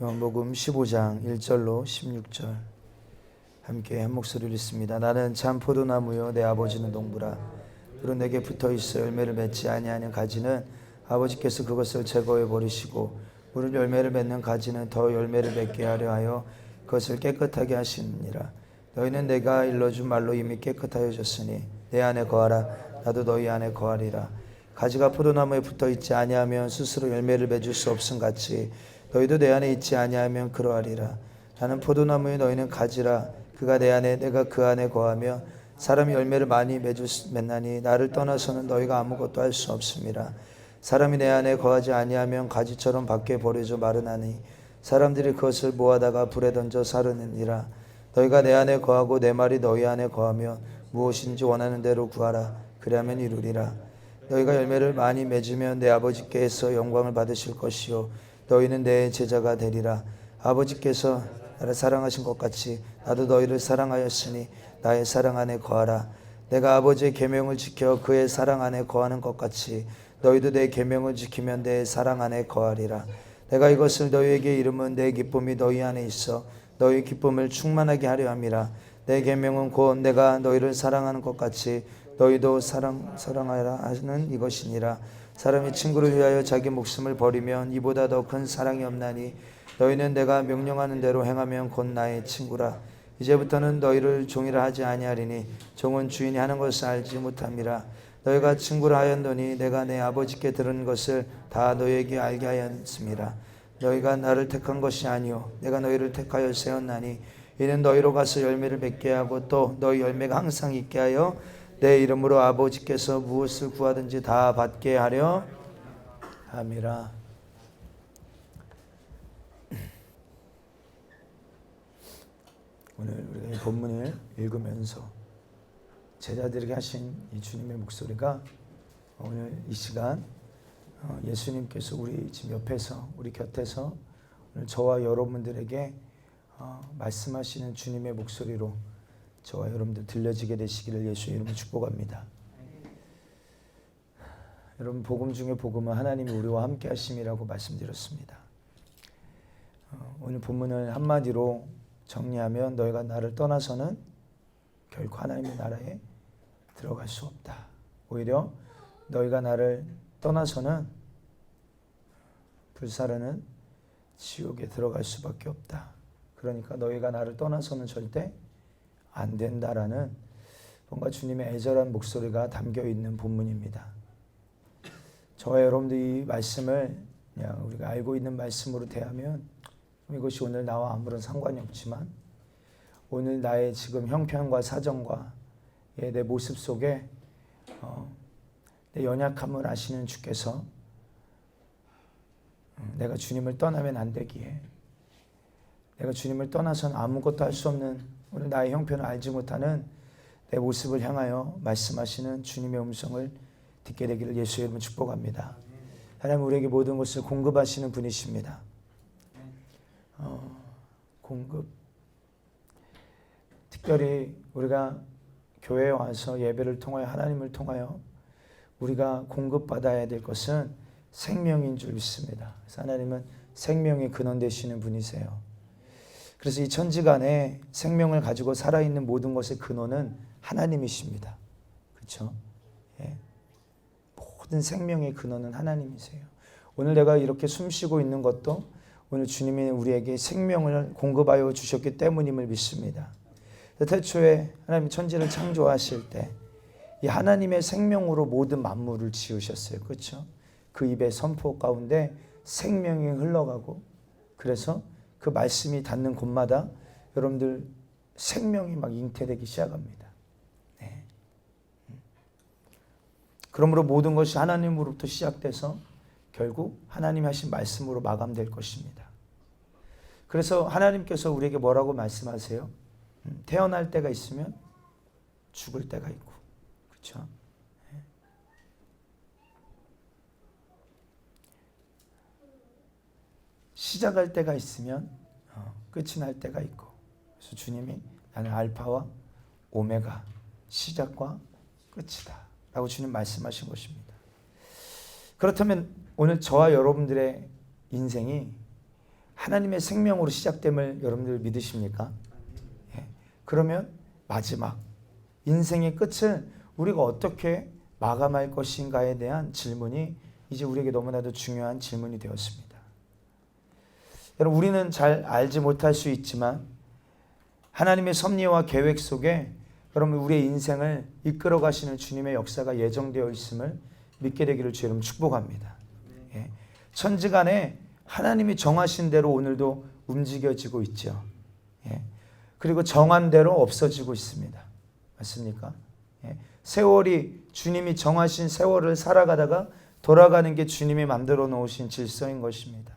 요한복음 15장 1절로 16절 함께 한 목소리를 읽습니다. 나는 참 포도나무요 내 아버지는 농부라. 그로 내게 붙어있어 열매를 맺지 아니하는 가지는 아버지께서 그것을 제거해 버리시고 무릇 열매를 맺는 가지는 더 열매를 맺게 하려 하여 그것을 깨끗하게 하시느니라. 너희는 내가 일러준 말로 이미 깨끗하여졌으니 내 안에 거하라. 나도 너희 안에 거하리라. 가지가 포도나무에 붙어있지 아니하면 스스로 열매를 맺을 수 없음 같이 너희도 내 안에 있지 아니하면 그러하리라. 나는 포도나무에 너희는 가지라. 그가 내 안에 내가 그 안에 거하며 사람이 열매를 많이 맺나니 나를 떠나서는 너희가 아무것도 할 수 없음이라. 사람이 내 안에 거하지 아니하면 가지처럼 밖에 버려져 마르나니 사람들이 그것을 모아다가 불에 던져 사르느니라. 너희가 내 안에 거하고 내 말이 너희 안에 거하며 무엇인지 원하는 대로 구하라. 그리하면 이루리라. 너희가 열매를 많이 맺으면 내 아버지께서 영광을 받으실 것이요 너희는 내 제자가 되리라. 아버지께서 나를 사랑하신 것 같이 나도 너희를 사랑하였으니 나의 사랑 안에 거하라. 내가 아버지의 계명을 지켜 그의 사랑 안에 거하는 것 같이 너희도 내 계명을 지키면 내 사랑 안에 거하리라. 내가 이것을 너희에게 이름은 내 기쁨이 너희 안에 있어 너희 기쁨을 충만하게 하려 함이라. 내 계명은 곧 내가 너희를 사랑하는 것 같이 너희도 사랑하라 하는 이것이니라. 사람이 친구를 위하여 자기 목숨을 버리면 이보다 더 큰 사랑이 없나니 너희는 내가 명령하는 대로 행하면 곧 나의 친구라. 이제부터는 너희를 종이라 하지 아니하리니 종은 주인이 하는 것을 알지 못함이라. 너희가 친구라 하였노니 내가 내 아버지께 들은 것을 다 너희에게 알게 하였음이라. 너희가 나를 택한 것이 아니요 내가 너희를 택하여 세웠나니 이는 너희로 가서 열매를 맺게 하고 또 너희 열매가 항상 있게 하여 내 이름으로 아버지께서 무엇을 구하든지 다 받게 하려 함이라. 오늘 우리가 이 본문을 읽으면서 제자들에게 하신 이 주님의 목소리가 오늘 이 시간 예수님께서 우리 지금 옆에서 우리 곁에서 오늘 저와 여러분들에게 말씀하시는 주님의 목소리로 저와 여러분들 들려지게 되시기를 예수의 이름으로 축복합니다. 여러분 복음 중에 복음은 하나님이 우리와 함께 하심이라고 말씀드렸습니다. 오늘 본문을 한마디로 정리하면 너희가 나를 떠나서는 결코 하나님의 나라에 들어갈 수 없다. 오히려 너희가 나를 떠나서는 불사르는 지옥에 들어갈 수밖에 없다. 그러니까 너희가 나를 떠나서는 절대 안 된다라는 뭔가 주님의 애절한 목소리가 담겨 있는 본문입니다. 저와 여러분들이 이 말씀을 그냥 우리가 알고 있는 말씀으로 대하면 이것이 오늘 나와 아무런 상관이 없지만 오늘 나의 지금 형편과 사정과 내 모습 속에 내 연약함을 아시는 주께서 내가 주님을 떠나면 안 되기에 내가 주님을 떠나서는 아무것도 할 수 없는 오늘 나의 형편을 알지 못하는 내 모습을 향하여 말씀하시는 주님의 음성을 듣게 되기를 예수의 이름으로 축복합니다. 하나님 우리에게 모든 것을 공급하시는 분이십니다. 공급. 특별히 우리가 교회에 와서 예배를 통하여 하나님을 통하여 우리가 공급받아야 될 것은 생명인 줄 믿습니다. 그래서 하나님은 생명의 근원 되시는 분이세요. 그래서 이 천지간에 생명을 가지고 살아있는 모든 것의 근원은 하나님이십니다. 그렇죠? 예. 모든 생명의 근원은 하나님이세요. 오늘 내가 이렇게 숨쉬고 있는 것도 오늘 주님이 우리에게 생명을 공급하여 주셨기 때문임을 믿습니다. 태초에 하나님 천지를 창조하실 때 이 하나님의 생명으로 모든 만물을 지으셨어요. 그렇죠? 그 입의 선포 가운데 생명이 흘러가고 그래서 그 말씀이 닿는 곳마다 여러분들 생명이 막 잉태되기 시작합니다. 네. 그러므로 모든 것이 하나님으로부터 시작돼서 결국 하나님이 하신 말씀으로 마감될 것입니다. 그래서 하나님께서 우리에게 뭐라고 말씀하세요? 태어날 때가 있으면 죽을 때가 있고 그렇죠? 시작할 때가 있으면 끝이 날 때가 있고 그래서 주님이 나는 알파와 오메가 시작과 끝이다 라고 주님 말씀하신 것입니다. 그렇다면 오늘 저와 여러분들의 인생이 하나님의 생명으로 시작됨을 여러분들 믿으십니까? 예. 그러면 마지막 인생의 끝을 우리가 어떻게 마감할 것인가에 대한 질문이 이제 우리에게 너무나도 중요한 질문이 되었습니다. 여러분, 우리는 잘 알지 못할 수 있지만 하나님의 섭리와 계획 속에 여러분 우리의 인생을 이끌어 가시는 주님의 역사가 예정되어 있음을 믿게 되기를 주 여러분 축복합니다. 예. 천지간에 하나님이 정하신 대로 오늘도 움직여지고 있죠. 예. 그리고 정한 대로 없어지고 있습니다. 맞습니까? 예. 세월이 주님이 정하신 세월을 살아가다가 돌아가는 게 주님이 만들어 놓으신 질서인 것입니다.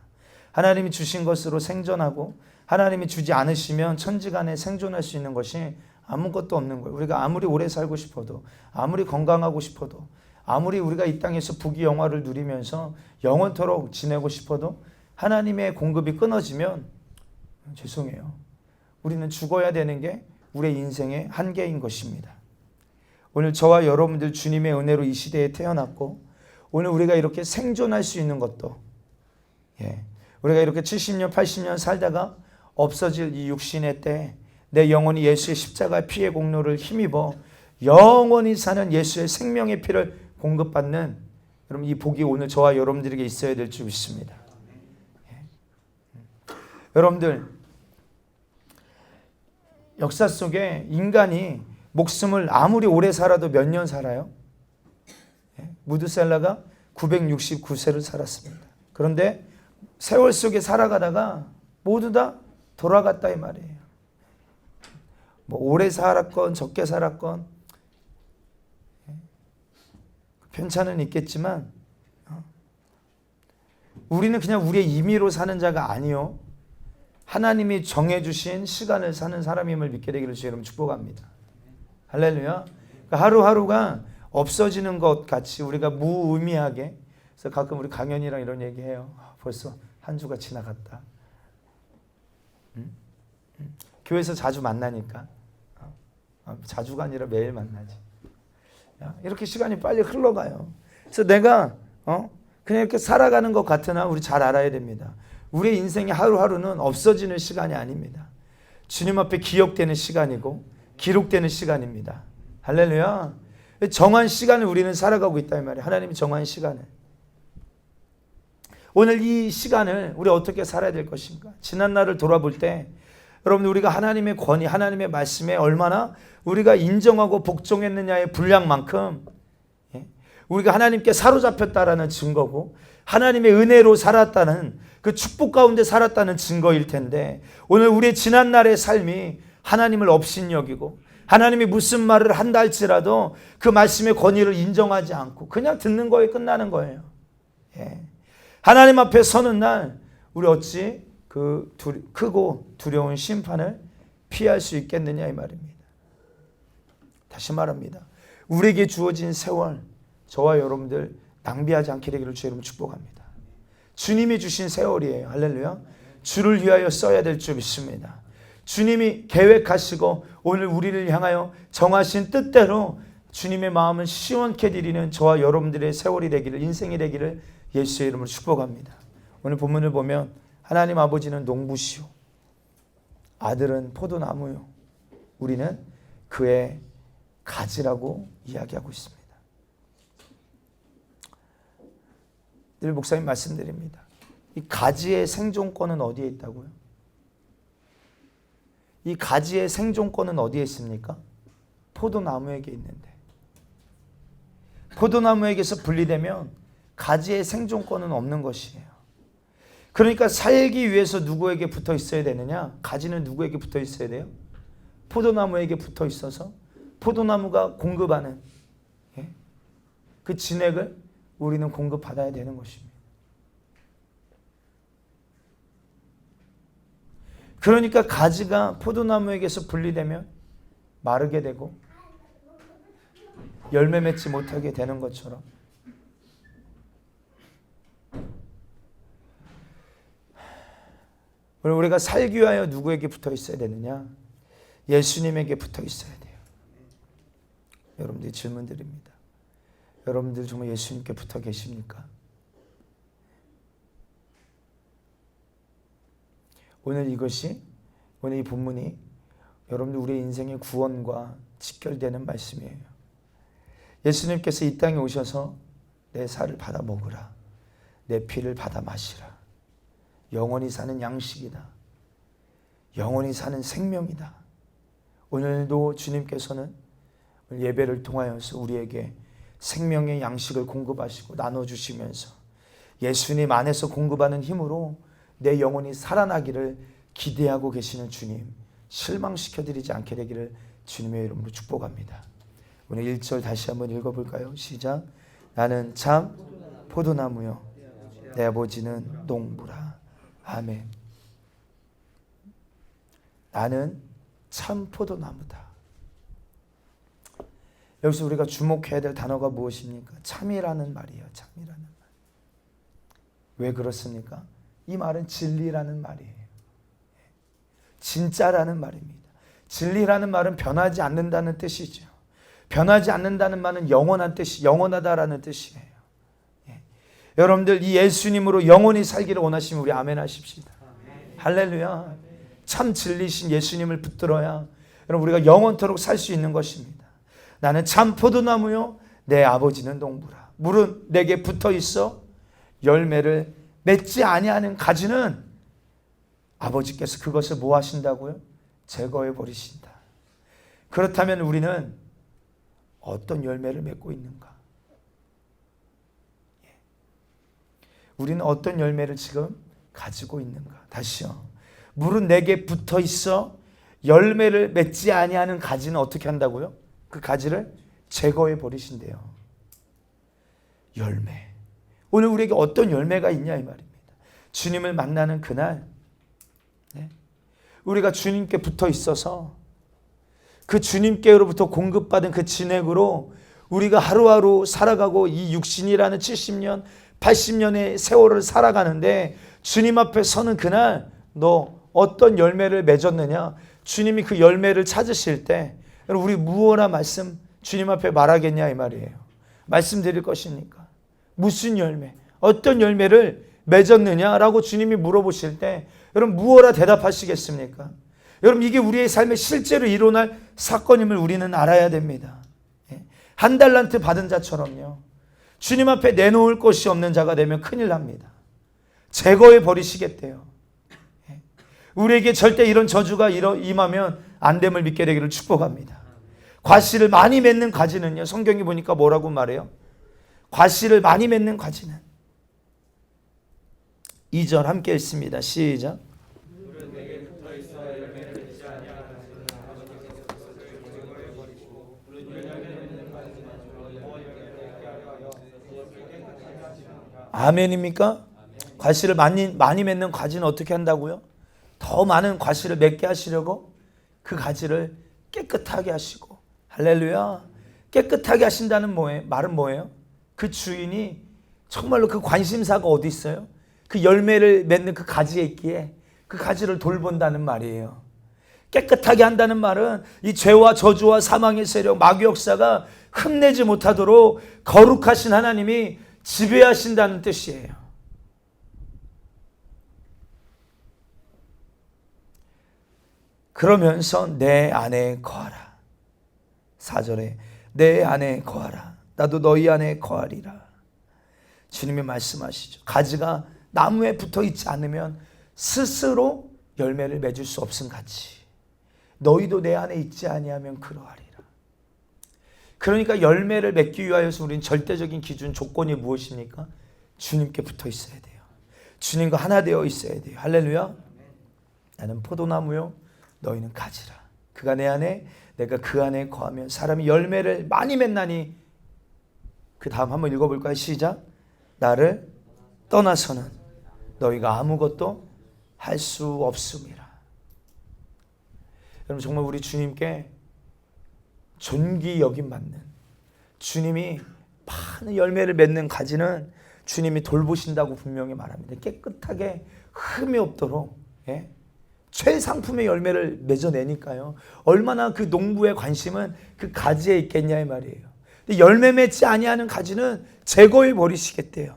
하나님이 주신 것으로 생존하고 하나님이 주지 않으시면 천지간에 생존할 수 있는 것이 아무것도 없는 거예요. 우리가 아무리 오래 살고 싶어도, 아무리 건강하고 싶어도, 아무리 우리가 이 땅에서 부귀영화를 누리면서 영원토록 지내고 싶어도 하나님의 공급이 끊어지면 죄송해요. 우리는 죽어야 되는 게 우리의 인생의 한계인 것입니다. 오늘 저와 여러분들 주님의 은혜로 이 시대에 태어났고 오늘 우리가 이렇게 생존할 수 있는 것도 우리가 이렇게 70년 80년 살다가 없어질 이 육신의 때 내 영혼이 예수의 십자가 피의 공로를 힘입어 영원히 사는 예수의 생명의 피를 공급받는 여러분 이 복이 오늘 저와 여러분들에게 있어야 될 줄 믿습니다. 여러분들 역사 속에 인간이 목숨을 아무리 오래 살아도 몇 년 살아요? 무드셀라가 969세를 살았습니다. 그런데 세월 속에 살아가다가 모두 다 돌아갔다 이 말이에요. 뭐 오래 살았건 적게 살았건 편차는 있겠지만 우리는 그냥 우리의 임의로 사는 자가 아니요 하나님이 정해주신 시간을 사는 사람임을 믿게 되기를 주 여러분 축복합니다. 할렐루야. 그러니까 하루하루가 없어지는 것 같이 우리가 무의미하게 그래서 가끔 우리 강연이랑 이런 얘기해요. 벌써 한 주가 지나갔다. 교회에서 자주 만나니까 자주가 아니라 매일 만나지. 이렇게 시간이 빨리 흘러가요. 그래서 내가 그냥 이렇게 살아가는 것 같으나 우리 잘 알아야 됩니다. 우리의 인생의 하루하루는 없어지는 시간이 아닙니다. 주님 앞에 기억되는 시간이고 기록되는 시간입니다. 할렐루야. 정한 시간을 우리는 살아가고 있다 이 말이에요. 하나님이 정한 시간을. 오늘 이 시간을 우리 어떻게 살아야 될 것인가? 지난 날을 돌아볼 때 여러분 우리가 하나님의 권위, 하나님의 말씀에 얼마나 우리가 인정하고 복종했느냐의 분량만큼 우리가 하나님께 사로잡혔다라는 증거고 하나님의 은혜로 살았다는 그 축복 가운데 살았다는 증거일 텐데 오늘 우리의 지난 날의 삶이 하나님을 업신여기고 하나님이 무슨 말을 한다 할지라도 그 말씀의 권위를 인정하지 않고 그냥 듣는 거에 끝나는 거예요. 하나님 앞에 서는 날 우리 어찌 그 크고 두려운 심판을 피할 수 있겠느냐 이 말입니다. 다시 말합니다. 우리에게 주어진 세월 저와 여러분들 낭비하지 않게 되기를 주 여러분 축복합니다. 주님이 주신 세월이에요. 할렐루야. 주를 위하여 써야 될 줄 믿습니다. 주님이 계획하시고 오늘 우리를 향하여 정하신 뜻대로 주님의 마음을 시원케 드리는 저와 여러분들의 세월이 되기를 인생이 되기를 예수의 이름으로 축복합니다. 오늘 본문을 보면 하나님 아버지는 농부시오 아들은 포도나무요 우리는 그의 가지라고 이야기하고 있습니다. 늘 목사님 말씀드립니다. 이 가지의 생존권은 어디에 있다고요? 이 가지의 생존권은 어디에 있습니까? 포도나무에게 있는데 포도나무에게서 분리되면 가지의 생존권은 없는 것이에요. 그러니까 살기 위해서 누구에게 붙어 있어야 되느냐? 가지는 누구에게 붙어 있어야 돼요? 포도나무에게 붙어 있어서 포도나무가 공급하는 그 진액을 우리는 공급받아야 되는 것입니다. 그러니까 가지가 포도나무에게서 분리되면 마르게 되고 열매 맺지 못하게 되는 것처럼 우리가 살기 위하여 누구에게 붙어 있어야 되느냐? 예수님에게 붙어 있어야 돼요. 여러분들이 질문 드립니다. 여러분들 정말 예수님께 붙어 계십니까? 오늘 이 본문이 여러분들 우리의 인생의 구원과 직결되는 말씀이에요. 예수님께서 이 땅에 오셔서 내 살을 받아 먹으라, 내 피를 받아 마시라. 영원히 사는 양식이다. 영원히 사는 생명이다. 오늘도 주님께서는 예배를 통하여서 우리에게 생명의 양식을 공급하시고 나눠주시면서 예수님 안에서 공급하는 힘으로 내 영혼이 살아나기를 기대하고 계시는 주님, 실망시켜드리지 않게 되기를 주님의 이름으로 축복합니다. 오늘 1절 다시 한번 읽어볼까요? 시작. 나는 참 포도나무요, 내 아버지는 농부라. 아멘. 나는 참 포도나무다. 여기서 우리가 주목해야 될 단어가 무엇입니까? 참이라는 말이에요. 참이라는 말. 왜 그렇습니까? 이 말은 진리라는 말이에요. 진짜라는 말입니다. 진리라는 말은 변하지 않는다는 뜻이죠. 변하지 않는다는 말은 영원한 뜻이, 영원하다라는 뜻이에요. 여러분들 이 예수님으로 영원히 살기를 원하시면 우리 아멘 하십시다. 할렐루야. 참 진리신 예수님을 붙들어야 여러분 우리가 영원토록 살 수 있는 것입니다. 나는 참 포도나무요, 내 아버지는 농부라. 물은 내게 붙어 있어 열매를 맺지 아니하는 가지는 아버지께서 그것을 뭐 하신다고요? 제거해 버리신다. 그렇다면 우리는 어떤 열매를 맺고 있는가? 우리는 어떤 열매를 지금 가지고 있는가? 다시요. 물은 내게 붙어 있어 열매를 맺지 아니하는 가지는 어떻게 한다고요? 그 가지를 제거해 버리신대요. 열매. 오늘 우리에게 어떤 열매가 있냐 이 말입니다. 주님을 만나는 그날 우리가 주님께 붙어 있어서 그 주님께로부터 공급받은 그 진액으로 우리가 하루하루 살아가고 이 육신이라는 70년, 80년의 세월을 살아가는데 주님 앞에 서는 그날 너 어떤 열매를 맺었느냐? 주님이 그 열매를 찾으실 때 우리 무엇이라 말씀 주님 앞에 말하겠냐 이 말이에요. 말씀드릴 것입니까? 무슨 열매, 어떤 열매를 맺었느냐라고 주님이 물어보실 때 여러분 무엇이라 대답하시겠습니까? 여러분 이게 우리의 삶에 실제로 일어날 사건임을 우리는 알아야 됩니다. 한 달란트 받은 자처럼요. 주님 앞에 내놓을 것이 없는 자가 되면 큰일 납니다. 제거해 버리시겠대요. 우리에게 절대 이런 저주가 임하면 안 됨을 믿게 되기를 축복합니다. 과실을 많이 맺는 가지는요. 성경이 보니까 뭐라고 말해요? 과실을 많이 맺는 가지는 2절 함께 읽습니다. 시작. 아멘입니까? 과실을 많이 맺는 가지는 어떻게 한다고요? 더 많은 과실을 맺게 하시려고 그 가지를 깨끗하게 하시고, 할렐루야. 깨끗하게 하신다는 말은 뭐예요? 그 주인이 정말로 그 관심사가 어디 있어요? 그 열매를 맺는 그 가지에 있기에 그 가지를 돌본다는 말이에요. 깨끗하게 한다는 말은 이 죄와 저주와 사망의 세력, 마귀 역사가 흠내지 못하도록 거룩하신 하나님이 지배하신다는 뜻이에요. 그러면서 내 안에 거하라. 4절에 내 안에 거하라. 나도 너희 안에 거하리라. 주님이 말씀하시죠. 가지가 나무에 붙어 있지 않으면 스스로 열매를 맺을 수 없음 같이 너희도 내 안에 있지 아니하면 그러하리라. 그러니까 열매를 맺기 위하여서 우리는 절대적인 기준 조건이 무엇입니까? 주님께 붙어 있어야 돼요. 주님과 하나 되어 있어야 돼요. 할렐루야. 나는 포도나무요 너희는 가지라. 그가 내 안에 내가 그 안에 거하면 사람이 열매를 많이 맺나니. 그 다음 한번 읽어볼까요? 시작. 나를 떠나서는 너희가 아무것도 할 수 없음이라. 여러분 정말 우리 주님께 존귀 여김 받는 주님이 많은 열매를 맺는 가지는 주님이 돌보신다고 분명히 말합니다. 깨끗하게 흠이 없도록 최상품의 열매를 맺어내니까요. 얼마나 그 농부의 관심은 그 가지에 있겠냐 이 말이에요. 근데 열매 맺지 아니하는 가지는 제거해 버리시겠대요.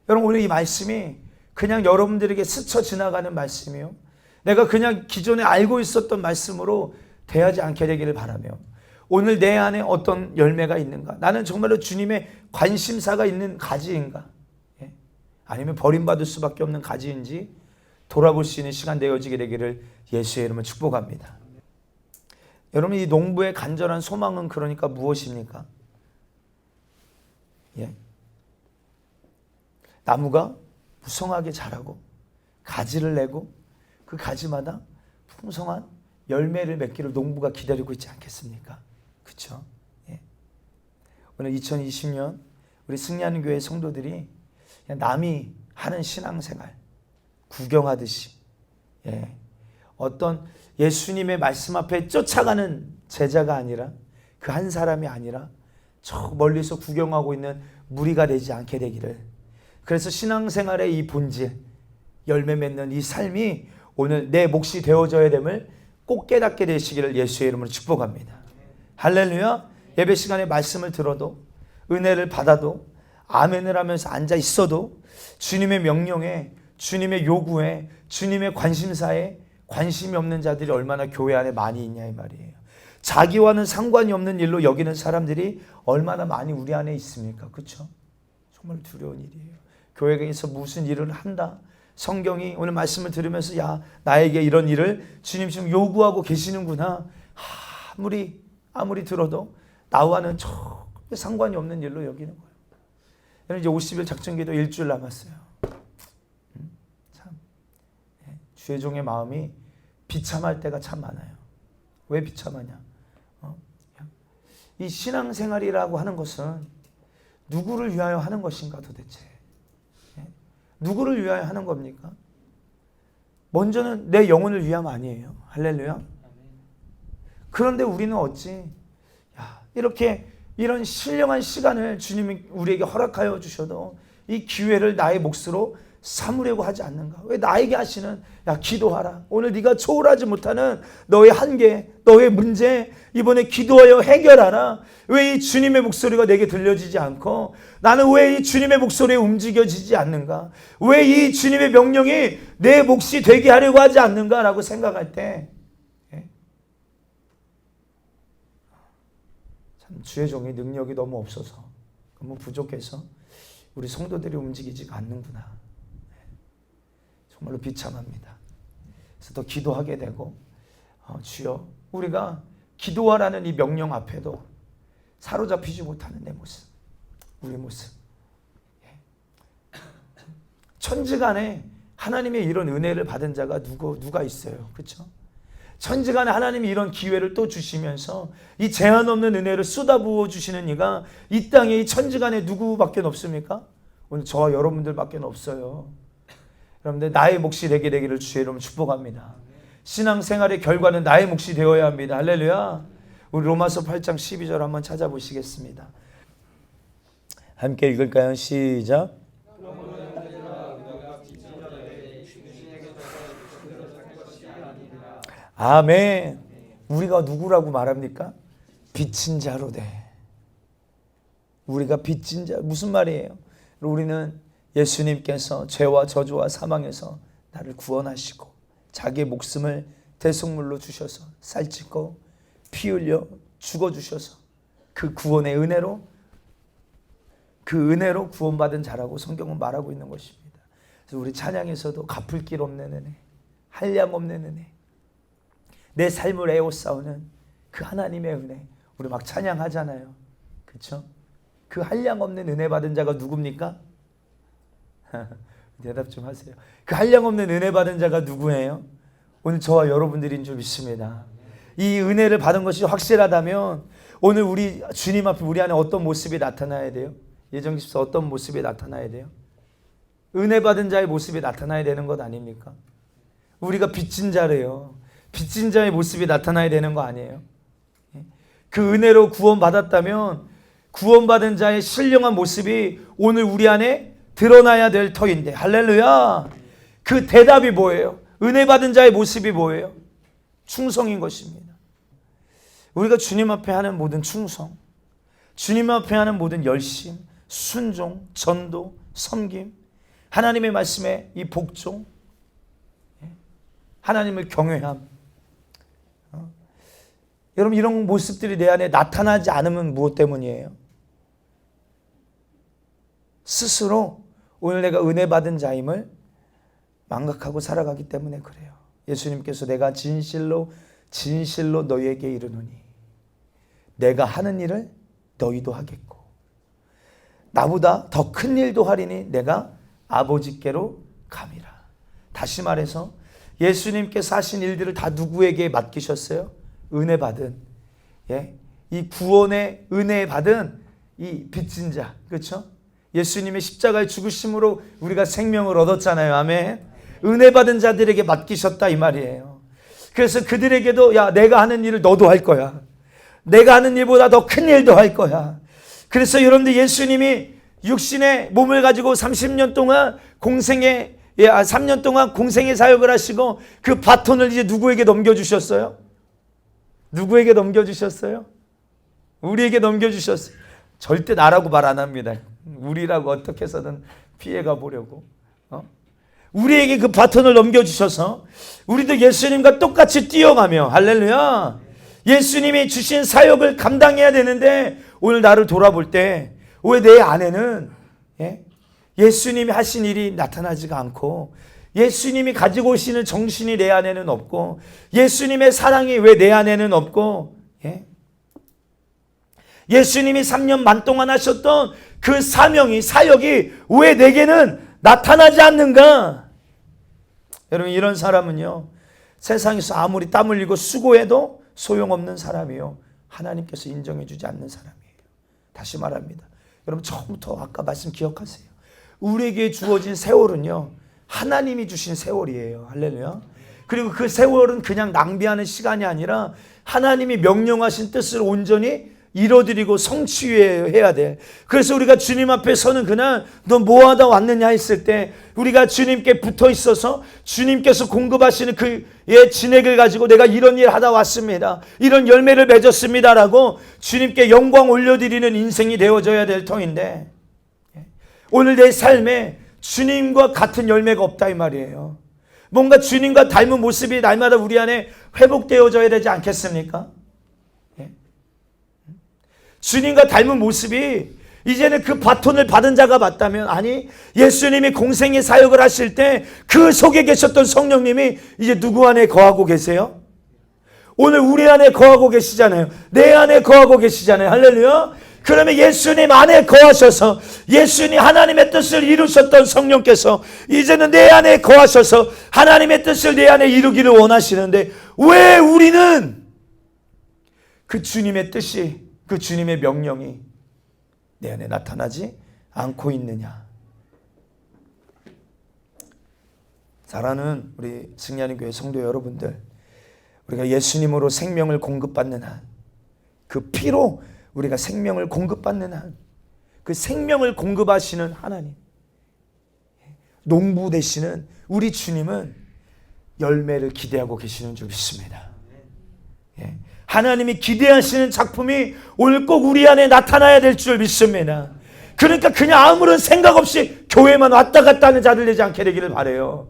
여러분 오늘 이 말씀이 그냥 여러분들에게 스쳐 지나가는 말씀이요, 내가 그냥 기존에 알고 있었던 말씀으로 대하지 않게 되기를 바라며, 오늘 내 안에 어떤 열매가 있는가, 나는 정말로 주님의 관심사가 있는 가지인가, 아니면 버림받을 수밖에 없는 가지인지 돌아볼 수 있는 시간 되어지게 되기를 예수의 이름으로 축복합니다. 여러분, 이 농부의 간절한 소망은 그러니까 무엇입니까? 나무가 무성하게 자라고 가지를 내고 그 가지마다 풍성한 열매를 맺기를 농부가 기다리고 있지 않겠습니까? 그렇죠? 오늘 2020년 우리 승리하는 교회 성도들이 그냥 남이 하는 신앙생활 구경하듯이, 어떤 예수님의 말씀 앞에 쫓아가는 제자가 아니라, 그 한 사람이 아니라 저 멀리서 구경하고 있는 무리가 되지 않게 되기를, 그래서 신앙생활의 이 본질, 열매 맺는 이 삶이 오늘 내 몫이 되어져야 됨을 꼭 깨닫게 되시기를 예수의 이름으로 축복합니다. 할렐루야. 예배 시간에 말씀을 들어도, 은혜를 받아도, 아멘을 하면서 앉아 있어도 주님의 명령에, 주님의 요구에, 주님의 관심사에 관심이 없는 자들이 얼마나 교회 안에 많이 있냐 이 말이에요. 자기와는 상관이 없는 일로 여기는 사람들이 얼마나 많이 우리 안에 있습니까? 그렇죠? 정말 두려운 일이에요. 교회에서 무슨 일을 한다, 성경이 오늘 말씀을 들으면서 야, 나에게 이런 일을 주님 지금 요구하고 계시는구나, 아무리 들어도 나와는 전혀 상관이 없는 일로 여기는 거예요. 여러분, 이제 50일 작전기도 일주일 남았어요. 참, 주의 종의 마음이 비참할 때가 참 많아요. 왜 비참하냐? 이 신앙생활이라고 하는 것은 누구를 위하여 하는 것인가 도대체? 누구를 위하여 하는 겁니까? 먼저는 내 영혼을 위함 아니에요. 할렐루야. 그런데 우리는 어찌 이런 신령한 시간을 주님이 우리에게 허락하여 주셔도 이 기회를 나의 몫으로 삼으려고 하지 않는가? 왜 나에게 하시는 기도하라, 오늘 네가 초월하지 못하는 너의 한계, 너의 문제 이번에 기도하여 해결하라, 왜 이 주님의 목소리가 내게 들려지지 않고 나는 왜 이 주님의 목소리에 움직여지지 않는가, 왜 이 주님의 명령이 내 몫이 되게 하려고 하지 않는가 라고 생각할 때 참 주의 종의 능력이 너무 없어서, 너무 부족해서 우리 성도들이 움직이지가 않는구나, 정말로 비참합니다. 그래서 더 기도하게 되고, 주여, 우리가 기도하라는 이 명령 앞에도 사로잡히지 못하는 내 모습, 우리 모습. 천지간에 하나님의 이런 은혜를 받은 자가 누가 있어요? 그렇죠? 천지간에 하나님이 이런 기회를 또 주시면서 이 제한 없는 은혜를 쏟아부어 주시는 이가 이 땅에 이 천지간에 누구밖에 없습니까? 오늘 저와 여러분들밖에 없어요. 여러분들, 나의 몫이 되게 되기를 주의 이름으로 축복합니다. 신앙생활의 결과는 나의 몫이 되어야 합니다. 할렐루야. 우리 로마서 8장 12절 한번 찾아보시겠습니다. 함께 읽을까요? 시작. 아멘. 우리가 누구라고 말합니까? 빚진 자로 돼. 우리가 빚진 자, 무슨 말이에요? 우리는 예수님께서 죄와 저주와 사망에서 나를 구원하시고 자기의 목숨을 대속물로 주셔서 살찌고 피 흘려 죽어주셔서 그 구원의 은혜로, 그 은혜로 구원받은 자라고 성경은 말하고 있는 것입니다. 그래서 우리 찬양에서도 갚을 길 없는 은혜, 한량 없는 은혜, 내 삶을 에워싸우는 그 하나님의 은혜, 우리 막 찬양하잖아요. 그렇죠? 그 한량 없는 은혜 받은 자가 누굽니까? 대답 좀 하세요. 그 한량 없는 은혜 받은 자가 누구예요? 오늘 저와 여러분들인 줄 믿습니다. 이 은혜를 받은 것이 확실하다면 오늘 우리 주님 앞에 우리 안에 어떤 모습이 나타나야 돼요? 예정집사 어떤 모습이 나타나야 돼요? 은혜 받은 자의 모습이 나타나야 되는 것 아닙니까? 우리가 빚진 자래요. 빚진 자의 모습이 나타나야 되는 거 아니에요? 그 은혜로 구원받았다면 구원받은 자의 신령한 모습이 오늘 우리 안에 드러나야 될 터인데, 할렐루야. 그 대답이 뭐예요? 은혜 받은 자의 모습이 뭐예요? 충성인 것입니다. 우리가 주님 앞에 하는 모든 충성, 주님 앞에 하는 모든 열심, 순종, 전도, 섬김, 하나님의 말씀에 이 복종, 하나님을 경외함. 여러분, 이런 모습들이 내 안에 나타나지 않으면 무엇 때문이에요? 스스로 오늘 내가 은혜 받은 자임을 망각하고 살아가기 때문에 그래요. 예수님께서 내가 진실로 너희에게 이르노니 내가 하는 일을 너희도 하겠고 나보다 더 큰 일도 하리니 내가 아버지께로 감이라. 다시 말해서 예수님께서 하신 일들을 다 누구에게 맡기셨어요? 은혜 받은, 이 구원의 은혜 받은 이 빚진 자, 그렇죠? 예수님의 십자가의 죽으심으로 우리가 생명을 얻었잖아요. 아멘. 은혜 받은 자들에게 맡기셨다 이 말이에요. 그래서 그들에게도 야, 내가 하는 일을 너도 할 거야. 내가 하는 일보다 더 큰 일도 할 거야. 그래서 여러분들, 예수님이 육신의 몸을 가지고 30년 동안 3년 동안 공생의 사역을 하시고 그 바톤을 이제 누구에게 넘겨주셨어요? 누구에게 넘겨주셨어요? 우리에게 넘겨주셨어요. 절대 나라고 말 안 합니다. 우리라고 어떻게 해서든 피해가 보려고. 우리에게 그 바톤을 넘겨주셔서 우리도 예수님과 똑같이 뛰어가며, 할렐루야, 예수님이 주신 사역을 감당해야 되는데 오늘 나를 돌아볼 때 왜 내 안에는 예수님이 하신 일이 나타나지가 않고 예수님이 가지고 오시는 정신이 내 안에는 없고 예수님의 사랑이 왜 내 안에는 없고 예수님이 3년 반 동안 하셨던 그 사명이, 사역이 왜 내게는 나타나지 않는가? 여러분, 이런 사람은요, 세상에서 아무리 땀 흘리고 수고해도 소용없는 사람이요, 하나님께서 인정해 주지 않는 사람이에요. 다시 말합니다. 여러분, 처음부터 아까 말씀 기억하세요. 우리에게 주어진 세월은요, 하나님이 주신 세월이에요. 할렐루야. 그리고 그 세월은 그냥 낭비하는 시간이 아니라 하나님이 명령하신 뜻을 온전히 이뤄드리고 성취해야 돼. 그래서 우리가 주님 앞에 서는 그날 너 뭐하다 왔느냐 했을 때 우리가 주님께 붙어 있어서 주님께서 공급하시는 그의 진액을 가지고 내가 이런 일 하다 왔습니다, 이런 열매를 맺었습니다 라고 주님께 영광 올려드리는 인생이 되어져야 될 터인데 오늘 내 삶에 주님과 같은 열매가 없다 이 말이에요. 뭔가 주님과 닮은 모습이 날마다 우리 안에 회복되어져야 되지 않겠습니까? 주님과 닮은 모습이 이제는 그 바톤을 받은 자가 맞다면, 아니, 예수님이 공생의 사역을 하실 때 그 속에 계셨던 성령님이 이제 누구 안에 거하고 계세요? 오늘 우리 안에 거하고 계시잖아요. 내 안에 거하고 계시잖아요. 할렐루야. 그러면 예수님 안에 거하셔서 예수님 하나님의 뜻을 이루셨던 성령께서 이제는 내 안에 거하셔서 하나님의 뜻을 내 안에 이루기를 원하시는데 왜 우리는 그 주님의 뜻이, 그 주님의 명령이 내 안에 나타나지 않고 있느냐? 사랑하는 우리 승리하는 교회 성도 여러분들, 우리가 예수님으로 생명을 공급받는 한, 그 피로 우리가 생명을 공급받는 한, 그 생명을 공급하시는 하나님, 농부 되시는 우리 주님은 열매를 기대하고 계시는 줄 믿습니다. 하나님이 기대하시는 작품이 오늘 꼭 우리 안에 나타나야 될 줄 믿습니다. 그러니까 그냥 아무런 생각 없이 교회만 왔다 갔다 하는 자들 되지 않게 되기를 바라요.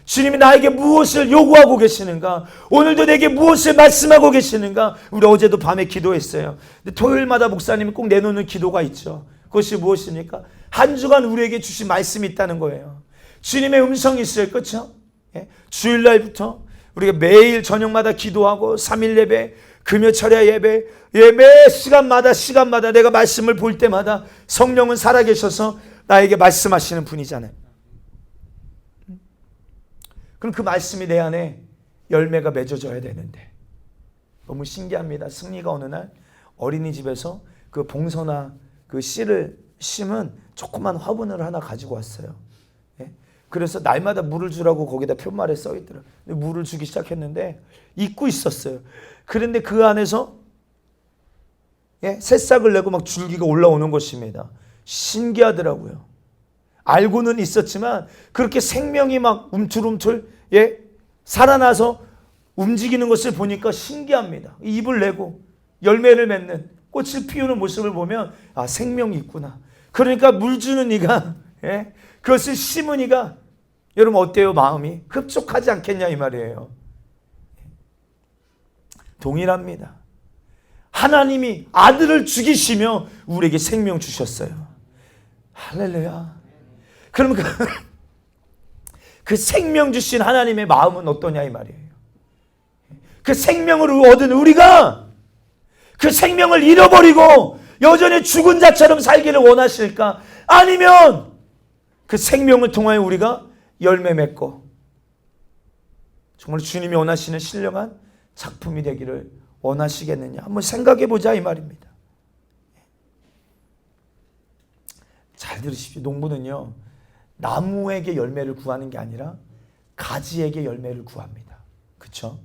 주님이 나에게 무엇을 요구하고 계시는가? 오늘도 내게 무엇을 말씀하고 계시는가? 우리 어제도 밤에 기도했어요. 근데 토요일마다 목사님이 꼭 내놓는 기도가 있죠. 그것이 무엇입니까? 한 주간 우리에게 주신 말씀이 있다는 거예요. 주님의 음성이 있어요. 그렇죠? 주일날부터 우리가 매일 저녁마다 기도하고 3일 예배, 금요철야 예배, 매 시간마다 내가 말씀을 볼 때마다 성령은 살아계셔서 나에게 말씀하시는 분이잖아요. 그럼 그 말씀이 내 안에 열매가 맺어져야 되는데 너무 신기합니다. 승리가 어느 날 어린이집에서 그 봉선화 그 씨를 심은 조그만 화분을 하나 가지고 왔어요. 그래서 날마다 물을 주라고 거기다 표말에 써 있더라고요. 물을 주기 시작했는데 잊고 있었어요. 그런데 그 안에서 새싹을 내고 막 줄기가 올라오는 것입니다. 신기하더라고요. 알고는 있었지만 그렇게 생명이 막 움틀움틀 살아나서 움직이는 것을 보니까 신기합니다. 잎을 내고 열매를 맺는, 꽃을 피우는 모습을 보면 아, 생명이 있구나. 그러니까 물 주는 이가 예? 그것을 심으니까 여러분 어때요? 마음이 흡족하지 않겠냐 이 말이에요. 동일합니다. 하나님이 아들을 죽이시며 우리에게 생명 주셨어요. 할렐루야. 그럼 그 생명 주신 하나님의 마음은 어떠냐 이 말이에요. 그 생명을 얻은 우리가 그 생명을 잃어버리고 여전히 죽은 자처럼 살기를 원하실까? 아니면 그 생명을 통하여 우리가 열매 맺고 정말 주님이 원하시는 신령한 작품이 되기를 원하시겠느냐? 한번 생각해 보자 이 말입니다. 잘 들으십시오. 농부는요, 나무에게 열매를 구하는 게 아니라 가지에게 열매를 구합니다. 그렇죠?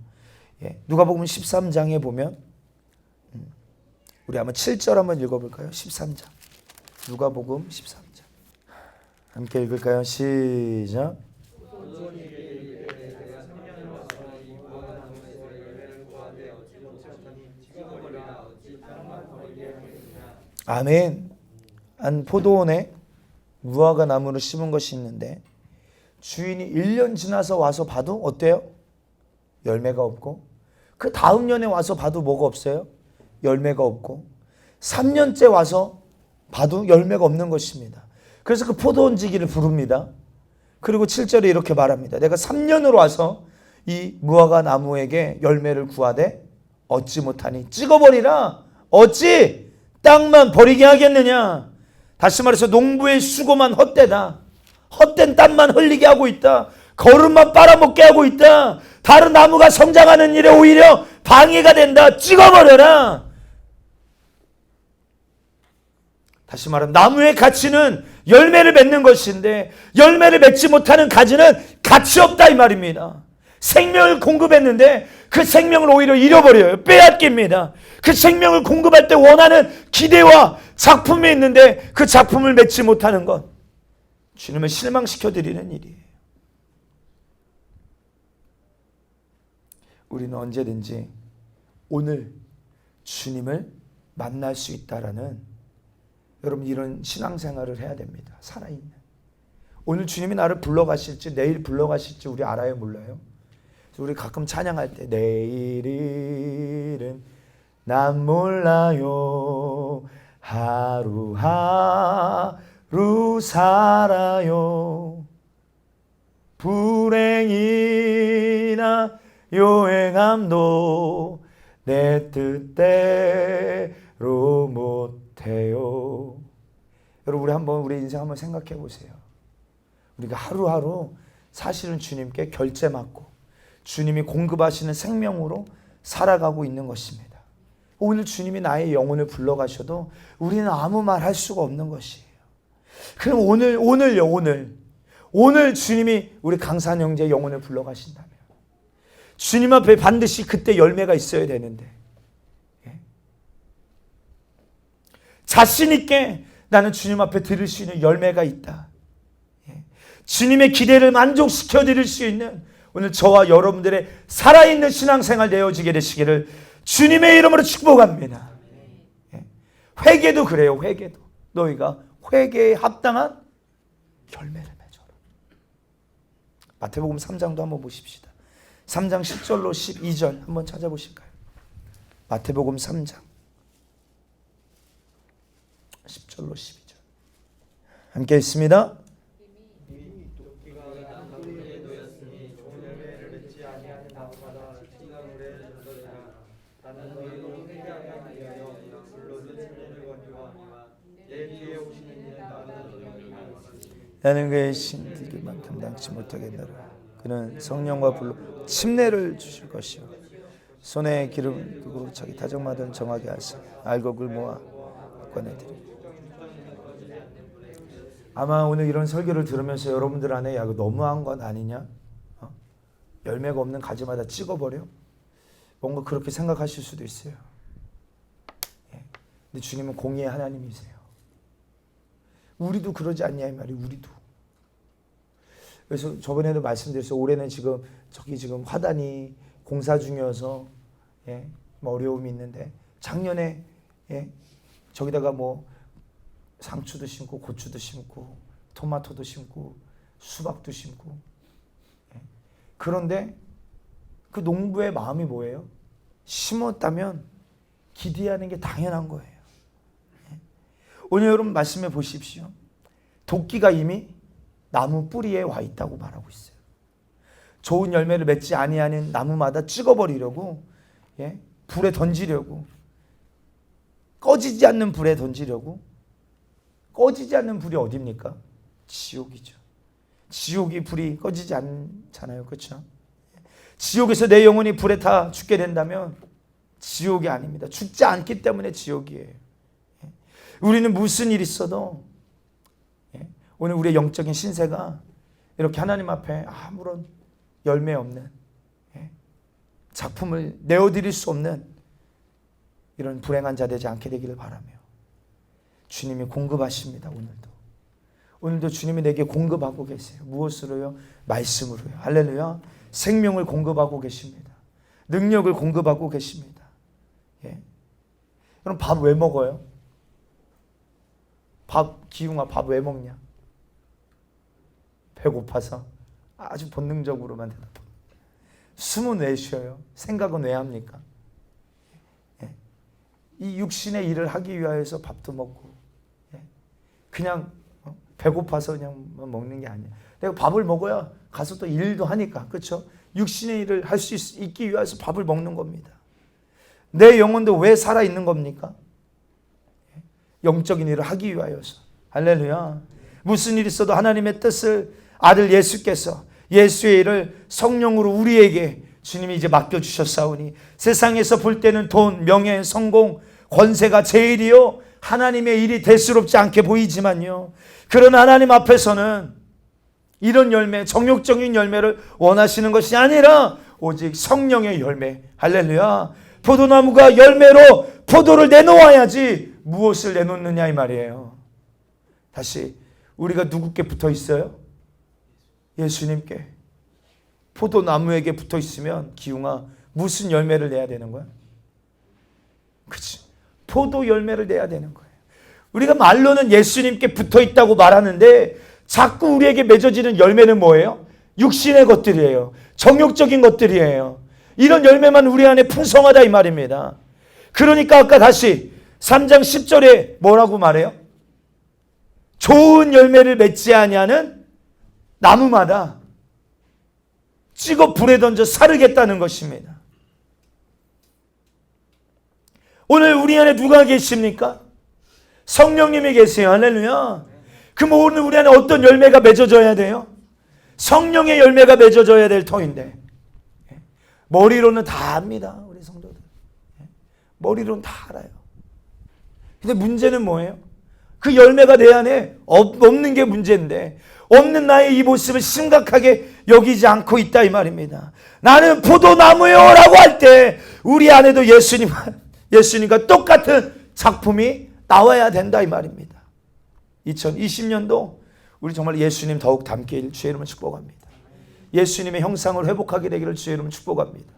예, 누가복음 13장에 보면 우리 한번 7절 한번 읽어볼까요? 13장 누가복음 13장 함께 읽을까요? 시작. 아멘. 한 포도원에 무화과 나무를 심은 것이 있는데 주인이 1년 지나서 와서 봐도 어때요? 열매가 없고, 그 다음 년에 와서 봐도 뭐가 없어요? 열매가 없고, 3년째 와서 봐도 열매가 없는 것입니다. 그래서 그 포도원지기를 부릅니다. 그리고 7절에 이렇게 말합니다. 내가 3년으로 와서 이 무화과 나무에게 열매를 구하되 얻지 못하니 찍어버리라. 어찌 땅만 버리게 하겠느냐. 다시 말해서 농부의 수고만 헛되다. 헛된 땀만 흘리게 하고 있다. 거름만 빨아먹게 하고 있다. 다른 나무가 성장하는 일에 오히려 방해가 된다. 찍어버려라. 다시 말하면 나무의 가치는 열매를 맺는 것인데 열매를 맺지 못하는 가지는 가치 없다 이 말입니다. 생명을 공급했는데 그 생명을 오히려 잃어버려요. 빼앗깁니다. 그 생명을 공급할 때 원하는 기대와 작품이 있는데 그 작품을 맺지 못하는 것, 주님을 실망시켜드리는 일이에요. 우리는 언제든지 오늘 주님을 만날 수 있다라는, 여러분 이런 신앙생활을 해야 됩니다. 살아있는. 오늘 주님이 나를 불러가실지 내일 불러가실지 우리 알아요? 몰라요? 우리 가끔 찬양할 때 내일은 난 몰라요. 하루하루 살아요. 불행이나 요행함도 내 뜻대로 못해요. 여러분 우리 한번 우리 인생 한번 생각해 보세요. 우리가 하루하루 사실은 주님께 결제 맞고 주님이 공급하시는 생명으로 살아가고 있는 것입니다. 오늘 주님이 나의 영혼을 불러가셔도 우리는 아무 말 할 수가 없는 것이에요. 그럼 오늘 주님이 우리 강산 형제의 영혼을 불러가신다면 주님 앞에 반드시 그때 열매가 있어야 되는데, 자신 있게 나는 주님 앞에 드릴 수 있는 열매가 있다. 주님의 기대를 만족시켜 드릴 수 있는 오늘 저와 여러분들의 살아있는 신앙생활 되어지게 되시기를 주님의 이름으로 축복합니다. 회개도 그래요. 회개도 너희가 회개에 합당한 열매를 맺어라. 마태복음 3장도 한번 보십시다. 3장 10절로 12절 한번 찾아보실까요? 마태복음 3장 10절로 12절 함께 있습니다. 나는 그의 신들만 감당치 못하겠노라. 그는 성령과 불로 침례를 주실 것이요 손에 기름 두고 자기 타작마다 정하게 하사 알곡을 모아 꺼내드리리. 아마 오늘 이런 설교를 들으면서 여러분들 안에 야, 너무한 건 아니냐? 열매가 없는 가지마다 찍어버려? 뭔가 그렇게 생각하실 수도 있어요. 근데 주님은 공의의 하나님이세요. 우리도 그러지 않냐 이 말이. 우리도. 그래서 저번에도 말씀드렸어요. 올해는 지금 화단이 공사 중이어서 어려움이 있는데, 작년에 저기다가 뭐 상추도 심고 고추도 심고 토마토도 심고 수박도 심고. 그런데 그 농부의 마음이 뭐예요? 심었다면 기대하는 게 당연한 거예요. 오늘 여러분 말씀해 보십시오. 도끼가 이미 나무 뿌리에 와 있다고 말하고 있어요. 좋은 열매를 맺지 아니하는 나무마다 찍어버리려고, 불에 던지려고, 꺼지지 않는 불에 던지려고. 꺼지지 않는 불이 어디입니까? 지옥이죠. 지옥이 불이 꺼지지 않잖아요. 그렇죠? 지옥에서 내 영혼이 불에 타 죽게 된다면 지옥이 아닙니다. 죽지 않기 때문에 지옥이에요. 우리는 무슨 일이 있어도 오늘 우리의 영적인 신세가 이렇게 하나님 앞에 아무런 열매 없는 작품을 내어드릴 수 없는 이런 불행한 자 되지 않게 되기를 바라며 주님이 공급하십니다. 오늘도 주님이 내게 공급하고 계세요. 무엇으로요? 말씀으로요. 할렐루야. 생명을 공급하고 계십니다. 능력을 공급하고 계십니다. 그럼 밥 왜 먹어요? 기웅아 밥 왜 먹냐? 배고파서. 아주 본능적으로만 대답합니다. 숨은 왜 쉬어요? 생각은 왜 합니까? 이 육신의 일을 하기 위하여서 밥도 먹고 그냥 배고파서 그냥 먹는 게 아니야. 내가 밥을 먹어야 가서 또 일도 하니까. 그렇죠? 육신의 일을 할 수 있기 위해서 밥을 먹는 겁니다. 내 영혼도 왜 살아있는 겁니까? 영적인 일을 하기 위하여서. 할렐루야. 무슨 일이 있어도 하나님의 뜻을 아들 예수께서 예수의 일을 성령으로 우리에게 주님이 이제 맡겨주셨사오니 세상에서 볼 때는 돈, 명예, 성공, 권세가 제일이요 하나님의 일이 대수롭지 않게 보이지만요, 그런 하나님 앞에서는 이런 열매, 정욕적인 열매를 원하시는 것이 아니라 오직 성령의 열매. 할렐루야. 포도나무가 열매로 포도를 내놓아야지 무엇을 내놓느냐 이 말이에요. 다시 우리가 누구께 붙어 있어요? 예수님께. 포도나무에게 붙어 있으면 기웅아 무슨 열매를 내야 되는 거야? 그치? 포도 열매를 내야 되는 거예요. 우리가 말로는 예수님께 붙어 있다고 말하는데 자꾸 우리에게 맺어지는 열매는 뭐예요? 육신의 것들이에요. 정욕적인 것들이에요. 이런 열매만 우리 안에 풍성하다 이 말입니다. 그러니까 아까 다시 3장 10절에 뭐라고 말해요? 좋은 열매를 맺지 아니하는 나무마다 찍어 불에 던져 사르겠다는 것입니다. 오늘 우리 안에 누가 계십니까? 성령님이 계세요. 할렐루야. 그럼 오늘 우리 안에 어떤 열매가 맺어져야 돼요? 성령의 열매가 맺어져야 될 터인데 머리로는 다 압니다. 우리 성도들. 머리로는 다 알아요. 근데 문제는 뭐예요? 그 열매가 내 안에 없는 게 문제인데 없는 나의 이 모습을 심각하게 여기지 않고 있다 이 말입니다. 나는 포도나무요 라고 할 때 우리 안에도 예수님과 똑같은 작품이 나와야 된다 이 말입니다. 2020년도 우리 정말 예수님 더욱 닮게 주의 이름을 축복합니다. 예수님의 형상을 회복하게 되기를 주의 이름을 축복합니다.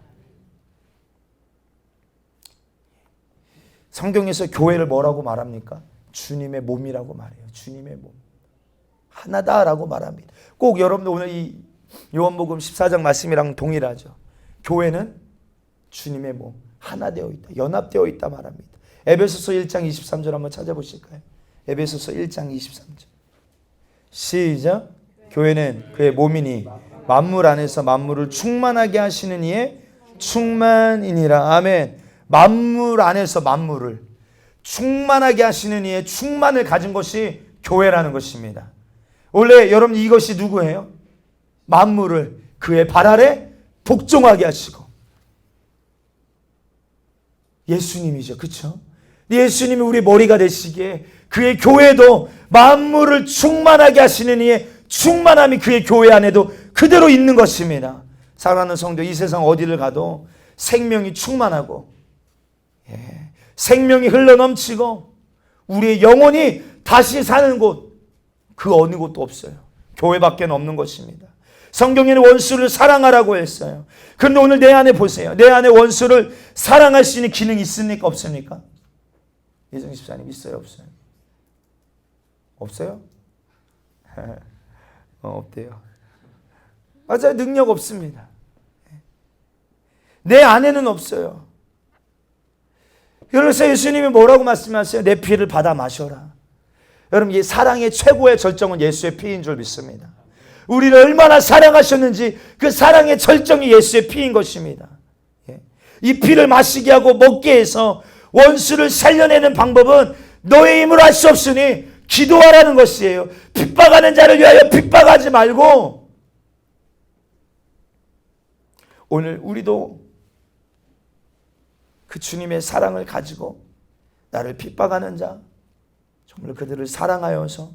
성경에서 교회를 뭐라고 말합니까? 주님의 몸이라고 말해요. 주님의 몸. 하나다라고 말합니다. 꼭 여러분들 오늘 이 요한복음 14장 말씀이랑 동일하죠. 교회는 주님의 몸, 하나 되어 있다. 연합되어 있다 말합니다. 에베소서 1장 23절 한번 찾아보실까요? 에베소서 1장 23절. 시작. 교회는 그의 몸이니 만물 안에서 만물을 충만하게 하시는 이의 충만이니라. 아멘. 만물 안에서 만물을 충만하게 하시는 이의 충만을 가진 것이 교회라는 것입니다. 원래 여러분 이것이 누구예요? 만물을 그의 발 아래 복종하게 하시고 예수님이죠. 그렇죠? 예수님이 우리 머리가 되시기에 그의 교회도 만물을 충만하게 하시는 이의 충만함이 그의 교회 안에도 그대로 있는 것입니다. 사랑하는 성도, 이 세상 어디를 가도 생명이 충만하고 생명이 흘러넘치고 우리의 영혼이 다시 사는 곳, 그 어느 곳도 없어요. 교회밖에 없는 것입니다. 성경에는 원수를 사랑하라고 했어요. 그런데 오늘 내 안에 보세요. 내 안에 원수를 사랑할 수 있는 기능이 있습니까? 없습니까? 예정 집사님 있어요? 없어요? 없어요? 없대요. 맞아요. 능력 없습니다. 내 안에는 없어요. 그래서 예수님이 뭐라고 말씀하세요? 내 피를 받아 마셔라. 여러분, 이 사랑의 최고의 절정은 예수의 피인 줄 믿습니다. 우리를 얼마나 사랑하셨는지 그 사랑의 절정이 예수의 피인 것입니다. 이 피를 마시게 하고 먹게 해서 원수를 살려내는 방법은 너의 힘으로 할 수 없으니 기도하라는 것이에요. 핍박하는 자를 위하여 핍박하지 말고, 오늘 우리도 그 주님의 사랑을 가지고 나를 핍박하는 자, 정말 그들을 사랑하여서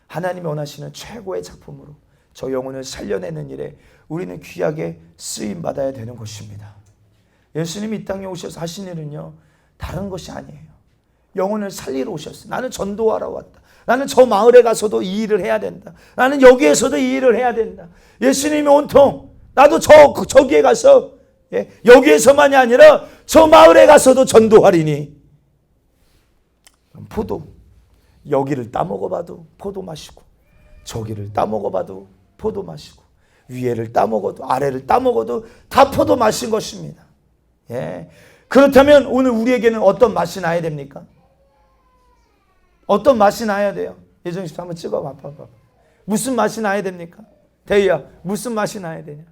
하나님이 원하시는 최고의 작품으로 저 영혼을 살려내는 일에 우리는 귀하게 쓰임받아야 되는 것입니다. 예수님이 이 땅에 오셔서 하신 일은요, 다른 것이 아니에요. 영혼을 살리러 오셨어요. 나는 전도하러 왔다. 나는 저 마을에 가서도 이 일을 해야 된다. 나는 여기에서도 이 일을 해야 된다. 예수님이 온통 나도 저기에 가서, 여기에서만이 아니라 저 마을에 가서도 전도하리니. 포도, 여기를 따먹어봐도 포도 마시고, 저기를 따먹어봐도 포도 마시고, 위에를 따먹어도 아래를 따먹어도 다 포도 마신 것입니다. 그렇다면 오늘 우리에게는 어떤 맛이 나야 됩니까? 어떤 맛이 나야 돼요? 예정씨 한번 찍어봐. 무슨 맛이 나야 됩니까? 대희야, 무슨 맛이 나야 되냐?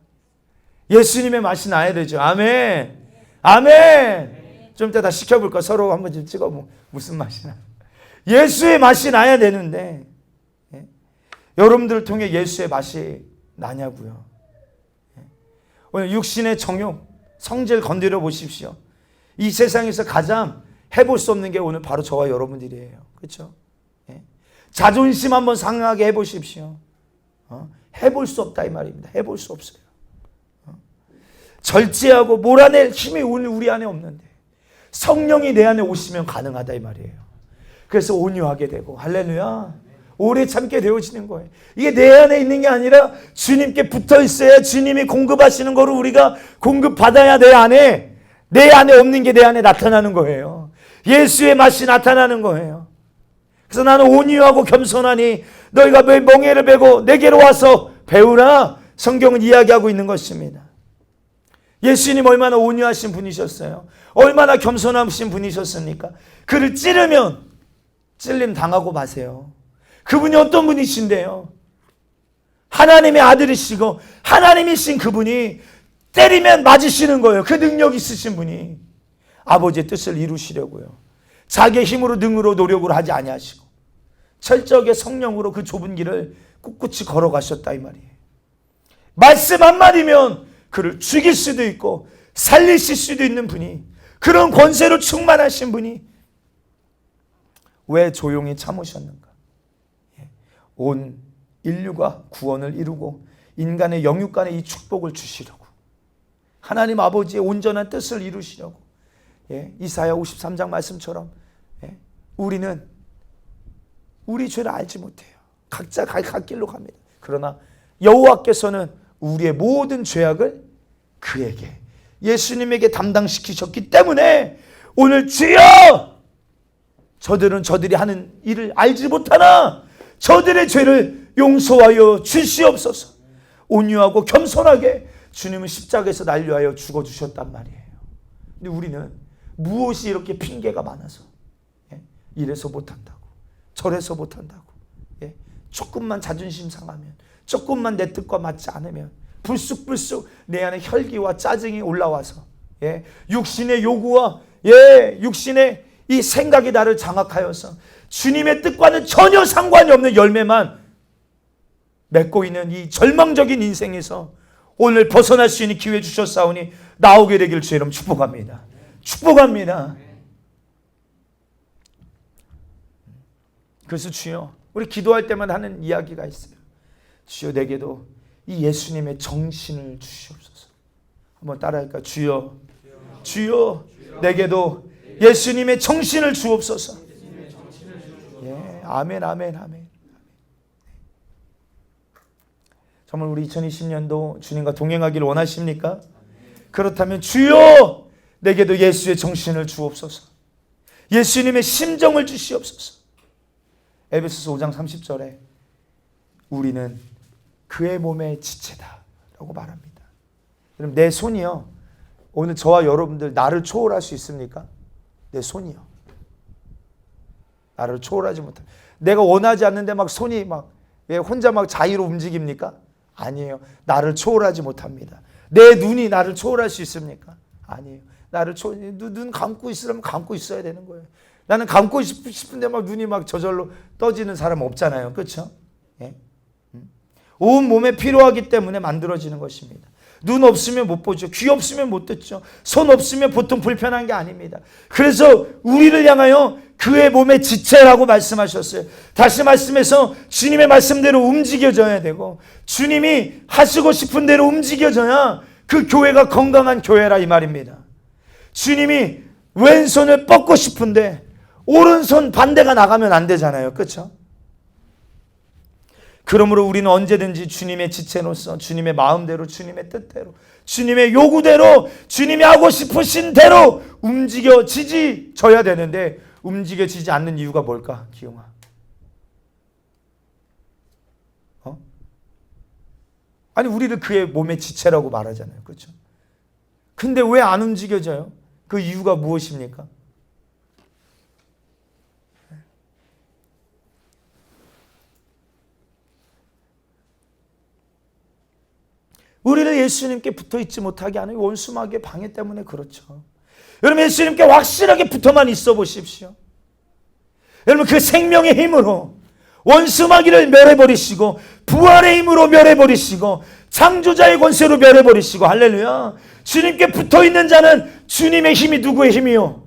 예수님의 맛이 나야 되죠. 아멘. 아멘. 좀 이따 다 시켜볼 거 서로 한번 좀 찍어보. 무슨 맛이 나? 예수의 맛이 나야 되는데, 여러분들을 통해 예수의 맛이 나냐고요. 오늘 육신의 정욕, 성질 건드려 보십시오. 이 세상에서 가장 해볼 수 없는 게 오늘 바로 저와 여러분들이에요. 그렇죠? 자존심 한번 상하게 해보십시오. 해볼 수 없다 이 말입니다. 해볼 수 없어요. 절제하고 몰아낼 힘이 오늘 우리 안에 없는데 성령이 내 안에 오시면 가능하다 이 말이에요. 그래서 온유하게 되고, 할렐루야, 오래 참게 되어지는 거예요. 이게 내 안에 있는 게 아니라 주님께 붙어 있어야 주님이 공급하시는 거로 우리가 공급받아야 내 안에 없는 게 내 안에 나타나는 거예요. 예수의 맛이 나타나는 거예요. 그래서 나는 온유하고 겸손하니 너희가 왜 멍에를 베고 내게로 와서 배우라. 성경은 이야기하고 있는 것입니다. 예수님 얼마나 온유하신 분이셨어요. 얼마나 겸손하신 분이셨습니까? 그를 찌르면 찔림 당하고 마세요. 그분이 어떤 분이신데요? 하나님의 아들이시고 하나님이신 그분이 때리면 맞으시는 거예요. 그 능력 있으신 분이 아버지의 뜻을 이루시려고요. 자기의 힘으로 능으로 노력으로 하지 아니하시고 철저하게 성령으로 그 좁은 길을 꿋꿋이 걸어가셨다 이 말이에요. 말씀 한마디면 그를 죽일 수도 있고 살리실 수도 있는 분이, 그런 권세로 충만하신 분이 왜 조용히 참으셨는가? 온 인류가 구원을 이루고 인간의 영육간의 이 축복을 주시려고, 하나님 아버지의 온전한 뜻을 이루시려고, 이사야 53장 말씀처럼 우리는 우리 죄를 알지 못해요. 각자 갈 길로 갑니다. 그러나 여호와께서는 우리의 모든 죄악을 그에게, 예수님에게 담당시키셨기 때문에 오늘 주여, 저들은 저들이 하는 일을 알지 못하나 저들의 죄를 용서하여 주시옵소서. 온유하고 겸손하게 주님은 십자가에서 날 위하여 죽어주셨단 말이에요. 근데 우리는 무엇이 이렇게 핑계가 많아서 이래서 못한다고 저래서 못한다고, 조금만 자존심 상하면, 조금만 내 뜻과 맞지 않으면 불쑥불쑥 내 안에 혈기와 짜증이 올라와서 육신의 요구와 육신의 이 생각이 나를 장악하여서 주님의 뜻과는 전혀 상관이 없는 열매만 맺고 있는 이 절망적인 인생에서 오늘 벗어날 수 있는 기회 주셨사오니 나오게 되기를 주의 이름 축복합니다. 축복합니다. 그래서 주여, 우리 기도할 때마다 하는 이야기가 있어요. 주여, 내게도 이 예수님의 정신을 주시옵소서. 한번 따라할까? 주여, 주여, 내게도 예수님의 정신을 주옵소서. 아멘, 아멘, 아멘. 정말 우리 2020년도 주님과 동행하기를 원하십니까? 그렇다면 주여, 내게도 예수의 정신을 주옵소서. 예수님의 심정을 주시옵소서. 에베소서 5장 30절에 우리는 그의 몸의 지체다라고 말합니다. 그럼 내 손이요, 오늘 저와 여러분들 나를 초월할 수 있습니까? 내 손이요, 나를 초월하지 못해. 내가 원하지 않는데 막 손이 막 왜 혼자 막 자유로 움직입니까? 아니에요. 나를 초월하지 못합니다. 내 눈이 나를 초월할 수 있습니까? 아니에요. 나를 눈 감고 있으려면 감고 있어야 되는 거예요. 나는 감고 싶은데 막 눈이 막 저절로 떠지는 사람 없잖아요. 그렇죠? 예? 온 몸에 필요하기 때문에 만들어지는 것입니다. 눈 없으면 못 보죠. 귀 없으면 못 듣죠. 손 없으면 보통 불편한 게 아닙니다. 그래서 우리를 향하여 그의 몸의 지체라고 말씀하셨어요. 다시 말씀해서 주님의 말씀대로 움직여져야 되고 주님이 하시고 싶은 대로 움직여져야 그 교회가 건강한 교회라 이 말입니다. 주님이 왼손을 뻗고 싶은데 오른손 반대가 나가면 안 되잖아요. 그렇죠? 그러므로 우리는 언제든지 주님의 지체로서 주님의 마음대로, 주님의 뜻대로, 주님의 요구대로, 주님이 하고 싶으신 대로 움직여져야 되는데 움직여지지 않는 이유가 뭘까? 기용아, 아니 우리를 그의 몸의 지체라고 말하잖아요. 그렇죠? 근데 왜 안 움직여져요? 그 이유가 무엇입니까? 우리를 예수님께 붙어있지 못하게 하는 원수마귀의 방해 때문에 그렇죠. 여러분, 예수님께 확실하게 붙어만 있어 보십시오. 여러분, 그 생명의 힘으로 원수마귀를 멸해버리시고 부활의 힘으로 멸해버리시고 창조자의 권세로 멸해버리시고, 할렐루야. 주님께 붙어있는 자는 주님의 힘이 누구의 힘이요?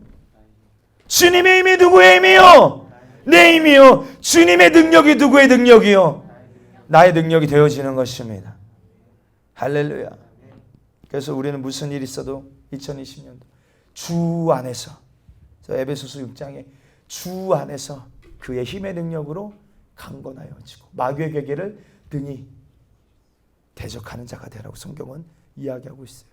주님의 힘이 누구의 힘이요? 내 힘이요. 주님의 능력이 누구의 능력이요? 나의 능력이 되어지는 것입니다. 할렐루야. 그래서 우리는 무슨 일이 있어도 2020년도 주 안에서, 에베소서 6장에 주 안에서 그의 힘의 능력으로 강건하여지고 마귀의 괴계를 등이 대적하는 자가 되라고 성경은 이야기하고 있어요.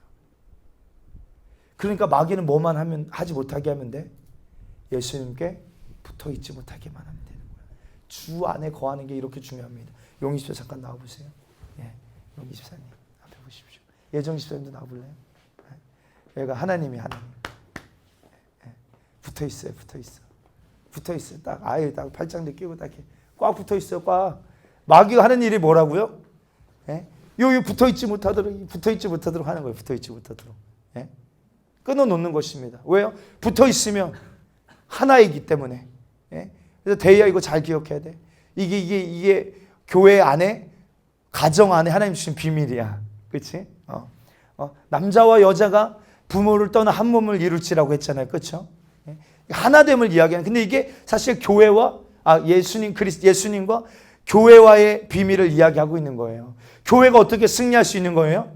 그러니까 마귀는 뭐만 하면 하지 못하게 하면 돼? 예수님께 붙어있지 못하게만 하면 되는 거예요. 주 안에 거하는 게 이렇게 중요합니다. 용희 집사 잠깐 나와보세요. 예, 용희 집사님 앞에 보십시오. 예정 집사님도 나와볼래요? 얘가 하나님이 하나님. 붙어있어요. 붙어있어요. 딱 아예 딱 팔짱도 끼고 딱 이렇게 꽉 붙어있어요. 꽉. 마귀가 하는 일이 뭐라고요? 예? 요 붙어있지 못하도록 하는 거예요. 붙어있지 못하도록. 예? 끊어놓는 것입니다. 왜요? 붙어있으면 하나이기 때문에. 예? 그래서 대희야 이거 잘 기억해야 돼. 이게 교회 안에, 가정 안에 하나님 주신 비밀이야. 그렇지? 남자와 여자가 부모를 떠나 한 몸을 이룰지라고 했잖아요. 그렇죠? 예? 하나됨을 이야기하는. 근데 이게 사실 교회와 예수님과 교회와의 비밀을 이야기하고 있는 거예요. 교회가 어떻게 승리할 수 있는 거예요?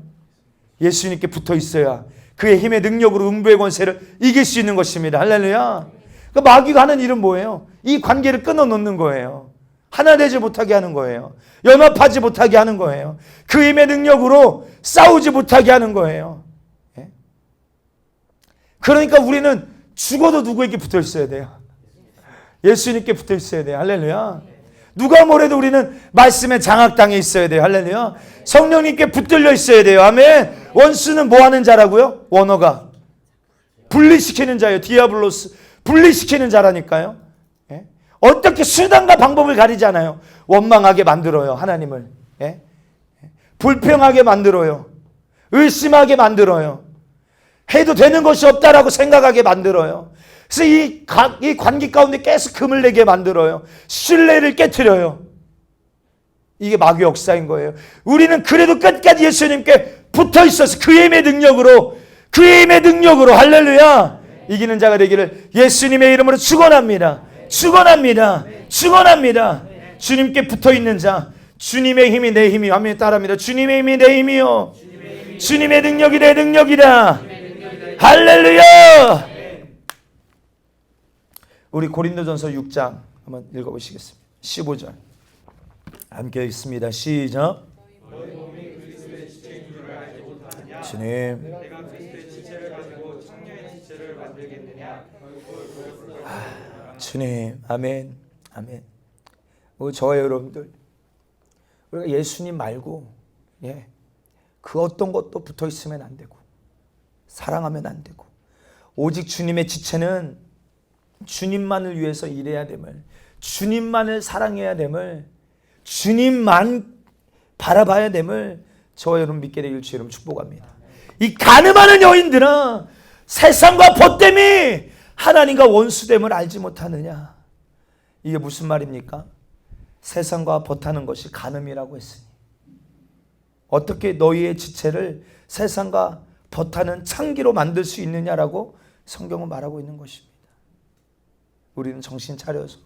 예수님께 붙어 있어야 그의 힘의 능력으로 음부의 권세를 이길 수 있는 것입니다. 할렐루야. 그 마귀가 하는 일은 뭐예요? 이 관계를 끊어놓는 거예요. 하나 되지 못하게 하는 거예요. 연합하지 못하게 하는 거예요. 그 힘의 능력으로 싸우지 못하게 하는 거예요. 예? 그러니까 우리는 죽어도 누구에게 붙어 있어야 돼요? 예수님께 붙어 있어야 돼요. 할렐루야. 누가 뭐래도 우리는 말씀에 장악당해 있어야 돼요. 할렐루야. 성령님께 붙들려 있어야 돼요. 아멘. 원수는 뭐 하는 자라고요? 원어가 분리시키는 자예요. 디아블로스. 분리시키는 자라니까요. 예? 어떻게 수단과 방법을 가리지 않아요. 원망하게 만들어요. 하나님을. 예? 불평하게 만들어요. 의심하게 만들어요. 해도 되는 것이 없다라고 생각하게 만들어요. 그래서 이 관계 가운데 계속 금을 내게 만들어요. 신뢰를 깨트려요. 이게 마귀 역사인 거예요. 우리는 그래도 끝까지 예수님께 붙어 있어서 그의 힘의 능력으로 할렐루야, 이기는 자가 되기를 예수님의 이름으로 축원합니다. 주님께 붙어 있는 자, 주님의 힘이 내 힘이요. 아멘. 따라합니다. 주님의 힘이 내 힘이요. 주님의 능력이 내 능력이다. 할렐루야. 우리 고린도전서 6장 한번 읽어보시겠습니다. 15절 함께 읽습니다. 시작. 주님, 주님, 아멘, 아멘. 저와 여러분들, 우리가 예수님 말고 그 어떤 것도 붙어 있으면 안 되고 사랑하면 안 되고 오직 주님의 지체는 주님만을 위해서 일해야 됨을, 주님만을 사랑해야 됨을, 주님만 바라봐야 됨을 저와 여러분 믿게 되길 주 이름 축복합니다. 이 가늠하는 여인들아, 세상과 벗 때문에 하나님과 원수됨을 알지 못하느냐. 이게 무슨 말입니까? 세상과 벗하는 것이 간음이라고 했으니 어떻게 너희의 지체를 세상과 벗하는 창기로 만들 수 있느냐라고 성경은 말하고 있는 것입니다. 우리는 정신 차려서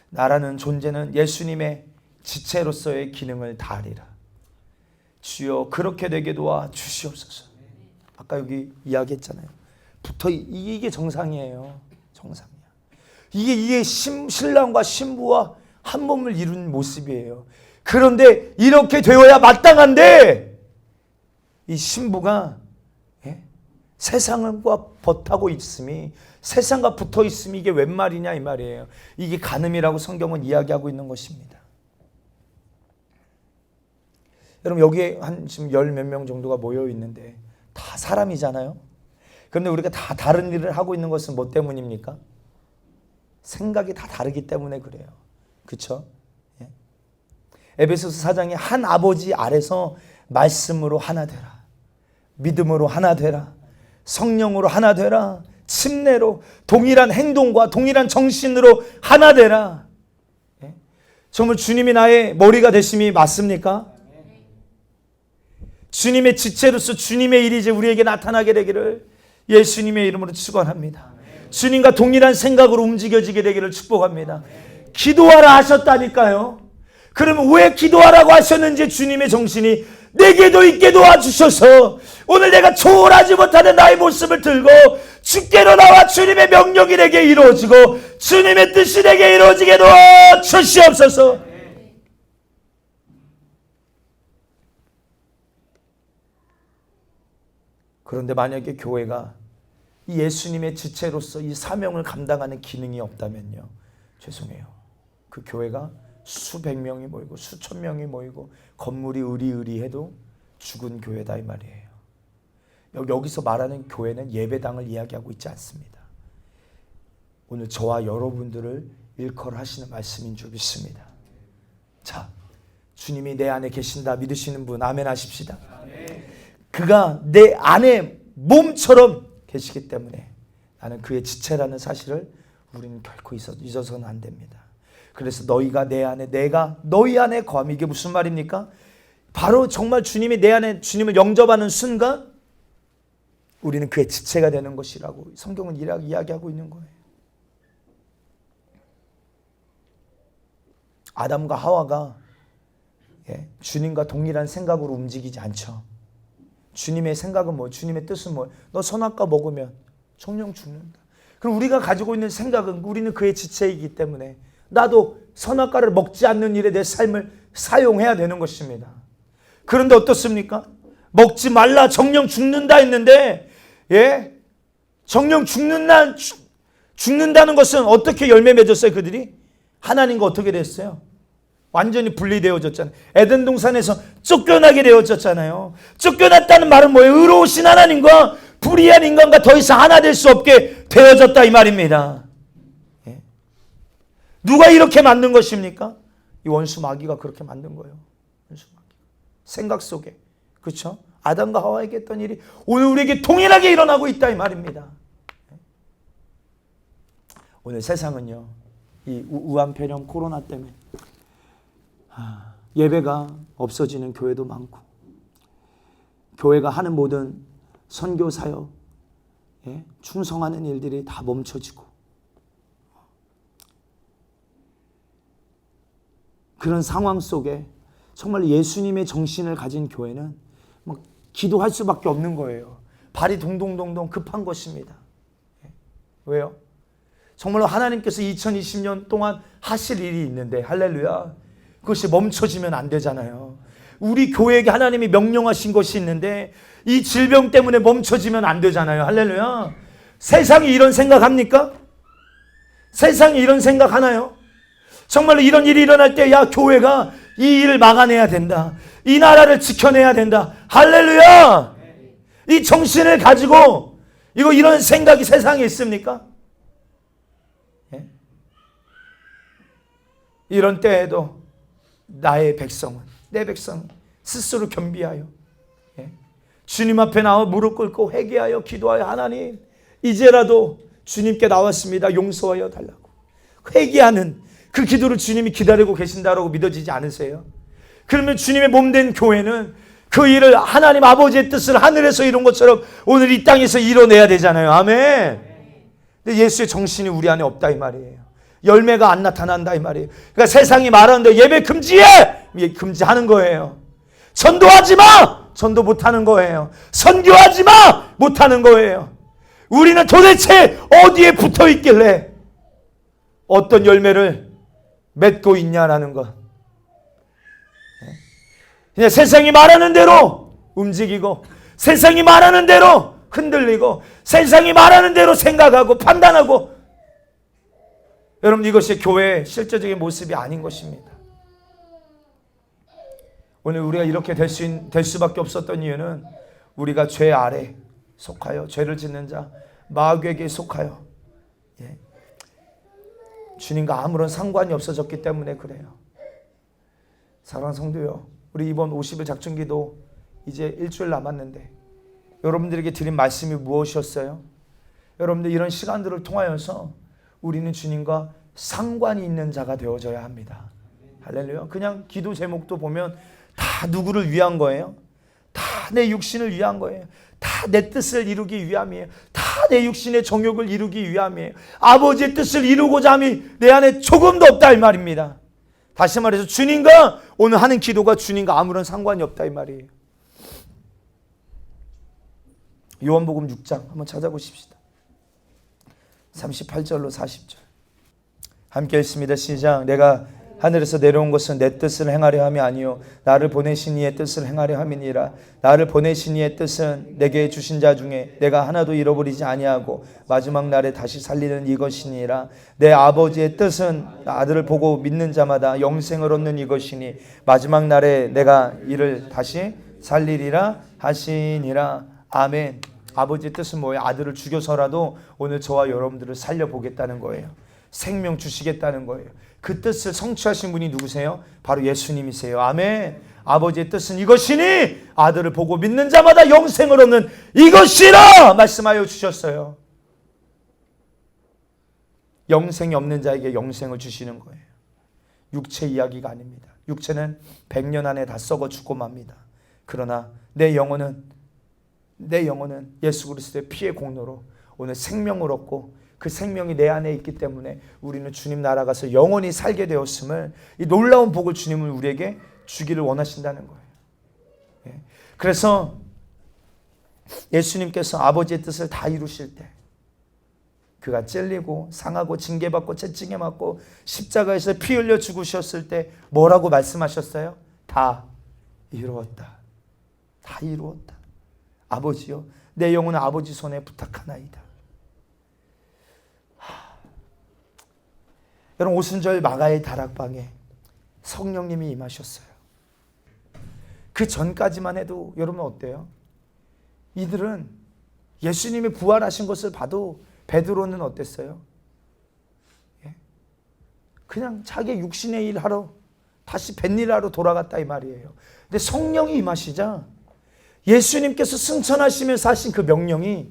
나라는 존재는 예수님의 지체로서의 기능을 다하리라. 주여 그렇게 되게 도와 주시옵소서. 아까 여기 이야기했잖아요. 이게 정상이에요. 정상이야. 이게 신랑과 신부와 한 몸을 이룬 모습이에요. 그런데 이렇게 되어야 마땅한데 이 신부가 세상과 벗하고 있음이, 세상과 붙어 있음이 이게 웬 말이냐 이 말이에요. 이게 간음이라고 성경은 이야기하고 있는 것입니다. 여러분 여기에 한 지금 10몇 명 정도가 모여 있는데 다 사람이잖아요. 그런데 우리가 다 다른 일을 하고 있는 것은 뭐 때문입니까? 생각이 다 다르기 때문에 그래요. 그렇죠? 에베소서 4장에 한 아버지 아래서 말씀으로 하나 되라, 믿음으로 하나 되라, 성령으로 하나 되라, 침례로 동일한 행동과 동일한 정신으로 하나 되라. 정말 주님이 나의 머리가 되심이 맞습니까? 주님의 지체로서 주님의 일이 이제 우리에게 나타나게 되기를 예수님의 이름으로 축원합니다. 주님과 동일한 생각으로 움직여지게 되기를 축복합니다. 기도하라 하셨다니까요. 그러면 왜 기도하라고 하셨는지 주님의 정신이 내게도 있게 도와주셔서 오늘 내가 초월하지 못하는 나의 모습을 들고 주께로 나와 주님의 명령이 내게 이루어지고 주님의 뜻이 내게 이루어지게 도와주시옵소서. 그런데 만약에 교회가 이 예수님의 지체로서 이 사명을 감당하는 기능이 없다면요, 죄송해요. 그 교회가 수백 명이 모이고 수천 명이 모이고 건물이 으리으리해도 죽은 교회다 이 말이에요. 여기서 말하는 교회는 예배당을 이야기하고 있지 않습니다. 오늘 저와 여러분들을 일컬하시는 말씀인 줄 믿습니다. 자, 주님이 내 안에 계신다 믿으시는 분 아멘 하십시다. 그가 내 안에 몸처럼 계시기 때문에 나는 그의 지체라는 사실을 우리는 결코 잊어서는 안 됩니다. 그래서 너희가 내 안에, 내가 너희 안에 거함. 이게 무슨 말입니까? 바로 정말 주님이 내 안에 주님을 영접하는 순간 우리는 그의 지체가 되는 것이라고 성경은 이야기하고 있는 거예요. 아담과 하와가 주님과 동일한 생각으로 움직이지 않죠. 주님의 생각은 뭐, 주님의 뜻은 뭐, 너 선악과 먹으면 정령 죽는다. 그럼 우리가 가지고 있는 생각은 우리는 그의 지체이기 때문에 나도 선악과를 먹지 않는 일에 내 삶을 사용해야 되는 것입니다. 그런데 어떻습니까? 먹지 말라 정령 죽는다 했는데 정령 죽는다는 것은 어떻게 열매 맺었어요 그들이? 하나님과 어떻게 됐어요? 완전히 분리되어졌잖아요. 에덴 동산에서 쫓겨나게 되어졌잖아요. 쫓겨났다는 말은 뭐예요? 의로우신 하나님과 불의한 인간과 더 이상 하나 될 수 없게 되어졌다 이 말입니다. 누가 이렇게 만든 것입니까? 이 원수 마귀가 그렇게 만든 거예요. 원수 마귀. 생각 속에. 그렇죠? 아담과 하와에게 했던 일이 오늘 우리에게 동일하게 일어나고 있다 이 말입니다. 오늘 세상은요, 이 우한폐렴 코로나 때문에 예배가 없어지는 교회도 많고 교회가 하는 모든 선교 사역, 충성하는 일들이 다 멈춰지고 그런 상황 속에 정말 예수님의 정신을 가진 교회는 막 기도할 수밖에 없는 거예요. 발이 동동동동 급한 것입니다. 왜요? 정말로 하나님께서 2020년 동안 하실 일이 있는데 할렐루야. 그것이 멈춰지면 안 되잖아요. 우리 교회에게 하나님이 명령하신 것이 있는데 이 질병 때문에 멈춰지면 안 되잖아요. 할렐루야. 세상이 이런 생각합니까? 세상이 이런 생각하나요? 정말로 이런 일이 일어날 때 야 교회가 이 일을 막아내야 된다. 이 나라를 지켜내야 된다. 할렐루야! 이 정신을 가지고 이런 생각이 세상에 있습니까? 예? 이런 때에도 나의 백성은, 내 백성은 스스로 겸비하여 주님 앞에 나와 무릎 꿇고 회개하여 기도하여 하나님 이제라도 주님께 나왔습니다. 용서하여 달라고 회개하는 그 기도를 주님이 기다리고 계신다라고 믿어지지 않으세요? 그러면 주님의 몸된 교회는 그 일을 하나님 아버지의 뜻을 하늘에서 이룬 것처럼 오늘 이 땅에서 이뤄내야 되잖아요. 아멘. 근데 예수의 정신이 우리 안에 없다 이 말이에요. 열매가 안 나타난다 이 말이에요. 그러니까 세상이 말하는데 예배 금지해! 금지하는 거예요. 전도하지 마! 전도 못하는 거예요. 선교하지 마! 못하는 거예요. 우리는 도대체 어디에 붙어 있길래 어떤 열매를 맺고 있냐라는 것. 그냥 세상이 말하는 대로 움직이고 세상이 말하는 대로 흔들리고 세상이 말하는 대로 생각하고 판단하고, 여러분 이것이 교회의 실제적인 모습이 아닌 것입니다. 오늘 우리가 이렇게 될 수밖에 없었던 이유는 우리가 죄 아래 속하여 죄를 짓는 자 마귀에게 속하여 주님과 아무런 상관이 없어졌기 때문에 그래요. 사랑하는 성도요, 우리 이번 50일 작정기도 이제 일주일 남았는데 여러분들에게 드린 말씀이 무엇이었어요? 여러분들 이런 시간들을 통하여서 우리는 주님과 상관이 있는 자가 되어져야 합니다. 할렐루야. 그냥 기도 제목도 보면 다 누구를 위한 거예요? 다 내 육신을 위한 거예요. 다 내 뜻을 이루기 위함이에요. 다 내 육신의 정욕을 이루기 위함이에요. 아버지의 뜻을 이루고자 함이 내 안에 조금도 없다 이 말입니다. 다시 말해서 주님과 오늘 하는 기도가 주님과 아무런 상관이 없다 이 말이에요. 요한복음 6장 한번 찾아보십시다. 38절로 40절 함께 읽습니다. 시작. 내가 하늘에서 내려온 것은 내 뜻을 행하려 함이 아니요 나를 보내신 이의 뜻을 행하려 함이니라. 나를 보내신 이의 뜻은 내게 주신 자 중에 내가 하나도 잃어버리지 아니하고 마지막 날에 다시 살리는 이것이니라. 내 아버지의 뜻은 아들을 보고 믿는 자마다 영생을 얻는 이것이니 마지막 날에 내가 이를 다시 살리리라 하시니라. 아멘. 아버지의 뜻은 뭐예요? 아들을 죽여서라도 오늘 저와 여러분들을 살려보겠다는 거예요. 생명 주시겠다는 거예요. 그 뜻을 성취하신 분이 누구세요? 바로 예수님이세요. 아멘. 아버지의 뜻은 이것이니 아들을 보고 믿는 자마다 영생을 얻는 이것이라 말씀하여 주셨어요. 영생이 없는 자에게 영생을 주시는 거예요. 육체 이야기가 아닙니다. 육체는 100년 안에 다 썩어 죽고 맙니다. 그러나 내 영혼은 예수 그리스도의 피의 공로로 오늘 생명을 얻고 그 생명이 내 안에 있기 때문에 우리는 주님 나라 가서 영원히 살게 되었음을, 이 놀라운 복을 주님은 우리에게 주기를 원하신다는 거예요. 그래서 예수님께서 아버지의 뜻을 다 이루실 때 그가 찔리고 상하고 징계받고 채찍에 맞고 십자가에서 피 흘려 죽으셨을 때 뭐라고 말씀하셨어요? 다 이루었다. 다 이루었다. 아버지요, 내 영혼은 아버지 손에 부탁하나이다. 여러분, 오순절 마가의 다락방에 성령님이 임하셨어요. 그 전까지만 해도 여러분 어때요? 이들은 예수님이 부활하신 것을 봐도 베드로는 어땠어요? 그냥 자기 육신의 일 하러 다시 뱃일 하러 돌아갔다 이 말이에요. 근데 성령이 임하시자 예수님께서 승천하시면서 하신 그 명령이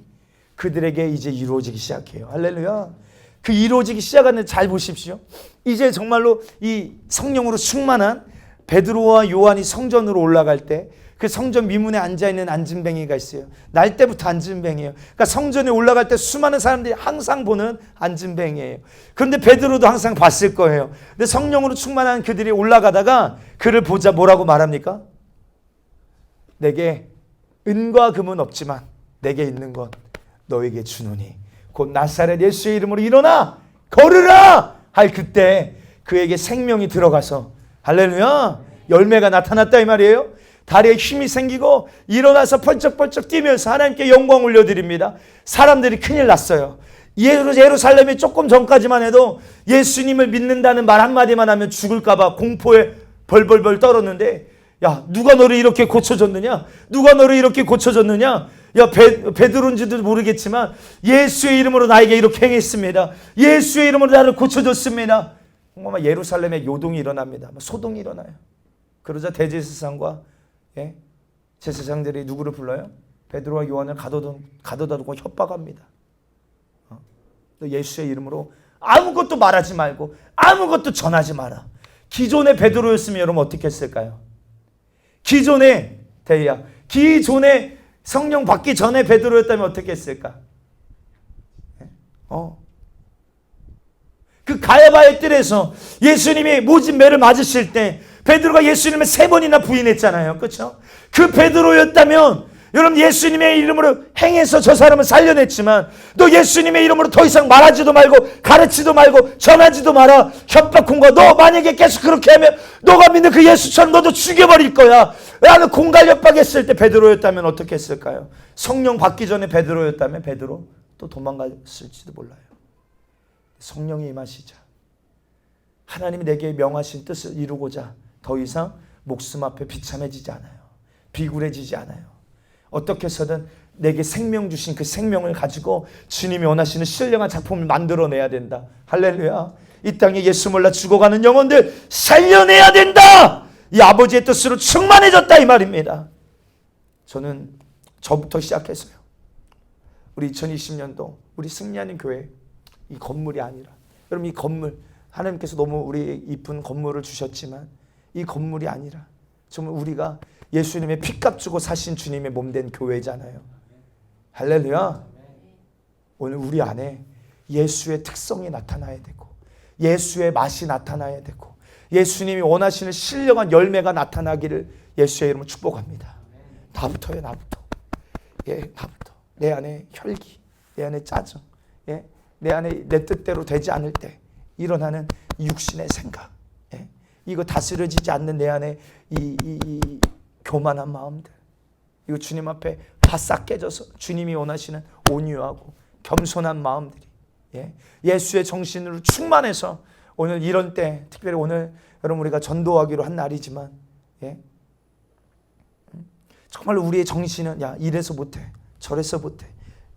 그들에게 이제 이루어지기 시작해요. 할렐루야. 그 이루어지기 시작하는데 잘 보십시오. 이제 정말로 이 성령으로 충만한 베드로와 요한이 성전으로 올라갈 때 그 성전 미문에 앉아있는 앉은뱅이가 있어요. 날 때부터 앉은뱅이에요. 그러니까 성전에 올라갈 때 수많은 사람들이 항상 보는 앉은뱅이에요. 그런데 베드로도 항상 봤을 거예요. 근데 성령으로 충만한 그들이 올라가다가 그를 보자 뭐라고 말합니까? 내게 은과 금은 없지만 내게 있는 것 너에게 주노니 곧 나사렛 예수의 이름으로 일어나 걸으라 할 그때 그에게 생명이 들어가서 할렐루야 열매가 나타났다 이 말이에요. 다리에 힘이 생기고 일어나서 펄쩍펄쩍 뛰면서 하나님께 영광 올려드립니다. 사람들이 큰일 났어요. 예루살렘이 조금 전까지만 해도 예수님을 믿는다는 말 한마디만 하면 죽을까 봐 공포에 벌벌벌 떨었는데 야, 누가 너를 이렇게 고쳐줬느냐? 누가 너를 이렇게 고쳐줬느냐? 야, 베드로인지도 모르겠지만 예수의 이름으로 나에게 이렇게 행했습니다. 예수의 이름으로 나를 고쳐줬습니다. 정말 예루살렘에 요동이 일어납니다. 소동이 일어나요. 그러자 대제사장과 제사장들이 누구를 불러요? 베드로와 요한을 가둬다 두고 협박합니다. 너 예수의 이름으로 아무것도 말하지 말고 아무것도 전하지 마라. 기존의 베드로였으면 여러분 어떻게 했을까요? 기존에 성령 받기 전에 베드로였다면 어떻게 했을까? 그 가야바의 뜰에서 예수님이 모진 매를 맞으실 때 베드로가 예수님을 3번이나 부인했잖아요. 그렇죠? 그 베드로였다면 여러분 예수님의 이름으로 행해서 저 사람을 살려냈지만 너 예수님의 이름으로 더 이상 말하지도 말고 가르치지도 말고 전하지도 마라. 협박군과 너 만약에 계속 그렇게 하면 너가 믿는 그 예수처럼 너도 죽여버릴 거야. 라는 공갈 협박했을 때 베드로였다면 어떻게 했을까요? 성령 받기 전에 베드로였다면 베드로 또 도망갔을지도 몰라요. 성령이 임하시자 하나님이 내게 명하신 뜻을 이루고자 더 이상 목숨 앞에 비참해지지 않아요. 비굴해지지 않아요. 어떻게 해서든 내게 생명 주신 그 생명을 가지고 주님이 원하시는 신령한 작품을 만들어내야 된다. 할렐루야. 이 땅에 예수 몰라 죽어가는 영혼들 살려내야 된다. 이 아버지의 뜻으로 충만해졌다 이 말입니다. 저는 저부터 시작해서요. 우리 2020년도 우리 승리하는 교회 이 건물이 아니라 여러분 이 건물 하나님께서 너무 우리 이쁜 건물을 주셨지만 이 건물이 아니라 정말 우리가 예수님의 피값 주고 사신 주님의 몸된 교회잖아요. 할렐루야. 오늘 우리 안에 예수의 특성이 나타나야 되고 예수의 맛이 나타나야 되고 예수님이 원하시는 신령한 열매가 나타나기를 예수의 이름으로 축복합니다. 나부터요. 나부터. 나부터. 내 안에 혈기, 내 안에 짜증, 내 안에 내 뜻대로 되지 않을 때 일어나는 육신의 생각, 이거 다스려지지 않는 내 안에 이 교만한 마음들, 이거 주님 앞에 바싹 깨져서 주님이 원하시는 온유하고 겸손한 마음들이 예수의 정신으로 충만해서 오늘 이런 때 특별히 오늘 여러분 우리가 전도하기로 한 날이지만 정말 우리의 정신은 야 이래서 못해 저래서 못해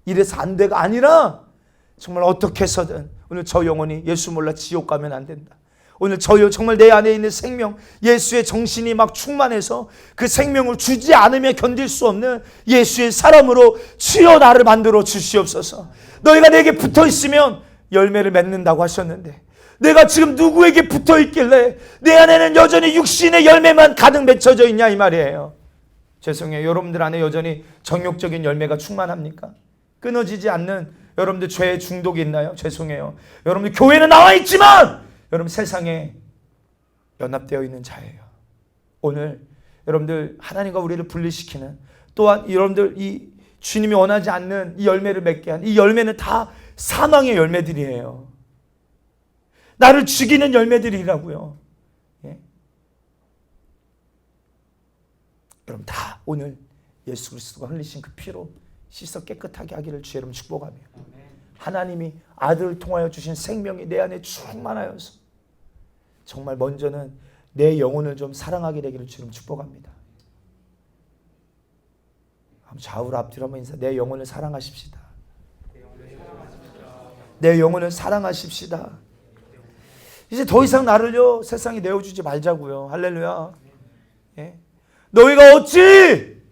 이래서 안 돼가 아니라 정말 어떻게 해서든 오늘 저 영혼이 예수 몰라 지옥 가면 안 된다. 오늘 정말 내 안에 있는 생명 예수의 정신이 막 충만해서 그 생명을 주지 않으면 견딜 수 없는 예수의 사람으로 주여 나를 만들어 주시옵소서. 너희가 내게 붙어 있으면 열매를 맺는다고 하셨는데 내가 지금 누구에게 붙어 있길래 내 안에는 여전히 육신의 열매만 가득 맺혀져 있냐 이 말이에요. 죄송해요. 여러분들 안에 여전히 정욕적인 열매가 충만합니까? 끊어지지 않는 여러분들 죄의 중독이 있나요? 죄송해요. 여러분들 교회는 나와 있지만 여러분 세상에 연합되어 있는 자예요. 오늘 여러분들 하나님과 우리를 분리시키는 또한 여러분들 이 주님이 원하지 않는 이 열매를 맺게 한 이 열매는 다 사망의 열매들이에요. 나를 죽이는 열매들이라고요. 여러분 다 오늘 예수 그리스도가 흘리신 그 피로 씻어 깨끗하게 하기를 주의 이름 축복하며 하나님이 아들을 통하여 주신 생명이 내 안에 충만하여서 정말 먼저는 내 영혼을 좀 사랑하게 되기를 주님 축복합니다. 좌우로 앞뒤로 한번 인사. 내 영혼을 사랑하십시다. 내 영혼을 사랑하십시다. 이제 더 이상 나를요 세상에 내어주지 말자고요. 할렐루야. 너희가 어찌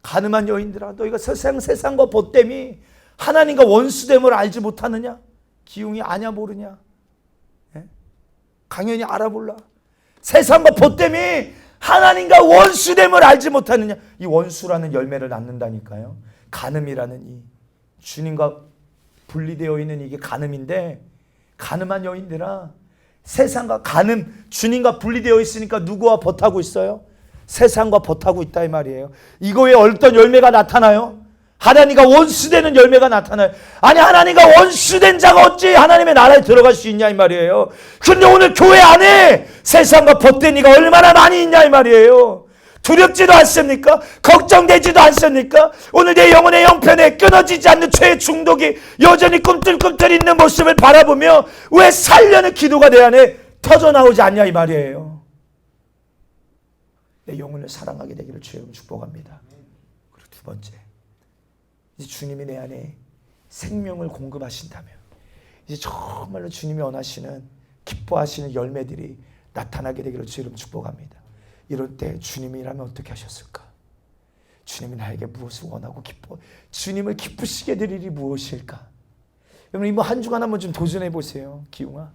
가늠한 여인들아 너희가 세상과 벗됨이 하나님과 원수됨을 알지 못하느냐? 기웅이 아냐 모르냐? 강연히 알아볼라. 세상과 벗됨이 하나님과 원수됨을 알지 못하느냐? 이 원수라는 열매를 낳는다니까요. 간음이라는 이 주님과 분리되어 있는 이게 간음인데 간음한 여인들아 세상과 간음 주님과 분리되어 있으니까 누구와 벗하고 있어요? 세상과 벗하고 있다 이 말이에요. 이거에 어떤 열매가 나타나요? 하나님과 원수되는 열매가 나타나요. 아니 하나님과 원수된 자가 어찌 하나님의 나라에 들어갈 수 있냐 이 말이에요. 그런데 오늘 교회 안에 세상과 벗된 이가 얼마나 많이 있냐 이 말이에요. 두렵지도 않습니까? 걱정되지도 않습니까? 오늘 내 영혼의 형편에 끊어지지 않는 죄의 중독이 여전히 꿈틀꿈틀 있는 모습을 바라보며 왜 살려는 기도가 내 안에 터져나오지 않냐 이 말이에요. 내 영혼을 사랑하게 되기를 주여 축복합니다. 그리고 두 번째, 이제 주님이 내 안에 생명을 공급하신다면 이제 정말로 주님이 원하시는 기뻐하시는 열매들이 나타나게 되기를 주여 축복합니다. 이럴 때 주님이라면 어떻게 하셨을까? 주님이 나에게 무엇을 원하고 주님을 기쁘시게 될 일이 무엇일까? 여러분 이번 한 주간 한번 좀 도전해 보세요. 기웅아,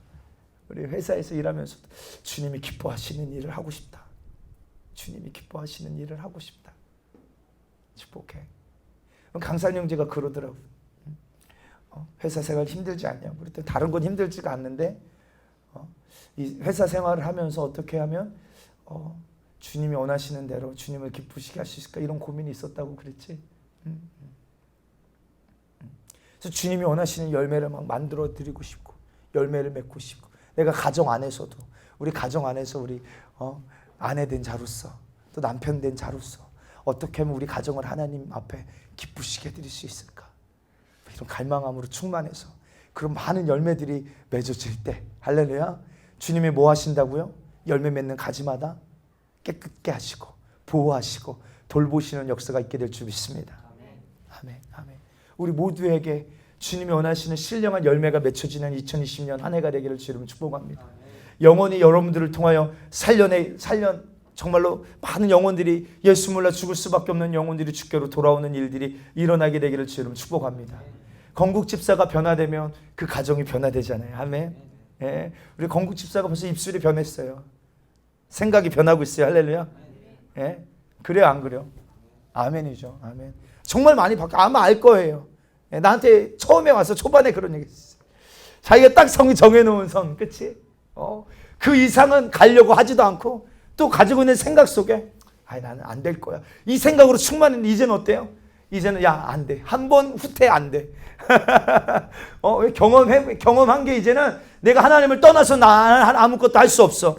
우리 회사에서 일하면서 주님이 기뻐하시는 일을 하고 싶다. 주님이 기뻐하시는 일을 하고 싶다. 축복해. 강산 형제가 그러더라고. 회사 생활 힘들지 않냐? 우리 또 다른 건 힘들지가 않는데 이 회사 생활을 하면서 어떻게 하면 주님이 원하시는 대로 주님을 기쁘시게 할 수 있을까? 이런 고민이 있었다고 그랬지. 그래서 주님이 원하시는 열매를 막 만들어 드리고 싶고 열매를 맺고 싶고 내가 가정 안에서도 우리 가정 안에서 우리 아내 된 자로서 또 남편 된 자로서 어떻게 하면 우리 가정을 하나님 앞에 기쁘시게 드릴 수 있을까? 이런 갈망함으로 충만해서 그런 많은 열매들이 맺어질 때 할렐루야, 주님이 뭐 하신다고요? 열매 맺는 가지마다 깨끗게 하시고 보호하시고 돌보시는 역사가 있게 될 줄 믿습니다. 아멘. 아멘. 우리 모두에게 주님이 원하시는 신령한 열매가 맺혀지는 2020년 한 해가 되기를 주님 축복합니다. 영원히 여러분들을 통하여 살년 정말로 많은 영혼들이 예수 몰라 죽을 수밖에 없는 영혼들이 주께로 돌아오는 일들이 일어나게 되기를 주님 축복합니다. 건국 집사가 변화되면 그 가정이 변화되잖아요. 아멘. 예, 우리 건국 집사가 벌써 입술이 변했어요. 생각이 변하고 있어요. 할렐루야. 예, 그래요, 안 그래요? 아멘이죠. 아멘. 정말 많이 바뀌어. 아마 알 거예요. 예, 나한테 처음에 와서 초반에 그런 얘기 했어요. 자기가 딱 성이 정해놓은 선, 그치? 그 이상은 가려고 하지도 않고 또 가지고 있는 생각 속에 나는 안 될 거야. 이 생각으로 충만했는데 이제는 어때요? 이제는 안 돼. 한 번 후퇴 안 돼. 경험한 게 이제는 내가 하나님을 떠나서 나 아무것도 할 수 없어.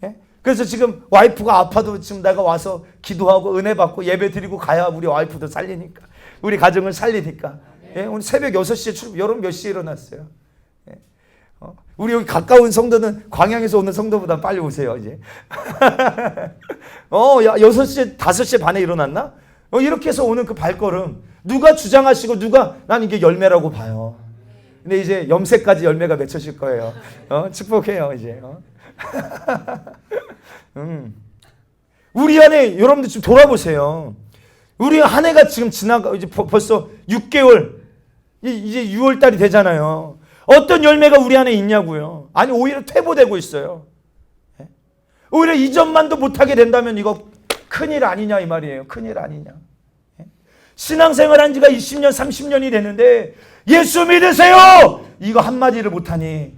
예? 그래서 지금 와이프가 아파도 지금 내가 와서 기도하고 은혜 받고 예배 드리고 가야 우리 와이프도 살리니까. 우리 가정을 살리니까. 예? 오늘 새벽 6시에 출근, 여러분 몇 시에 일어났어요? 예? 우리 여기 가까운 성도는 광양에서 오는 성도보다 빨리 오세요, 이제. 6시에, 5시에 반에 일어났나? 이렇게 해서 오는 그 발걸음. 누가 주장하시고 난 이게 열매라고 봐요. 근데 이제 염색까지 열매가 맺혀질 거예요. 축복해요, 이제. 우리 안에 여러분들 좀 돌아보세요. 우리 한 해가 지금 이제 벌써 6개월, 이제 6월 달이 되잖아요. 어떤 열매가 우리 안에 있냐고요. 아니, 오히려 퇴보되고 있어요. 오히려 이전만도 못하게 된다면 이거 큰일 아니냐 이 말이에요. 큰일 아니냐. 신앙생활 한 지가 20년, 30년이 되는데 예수 믿으세요! 이거 한마디를 못하니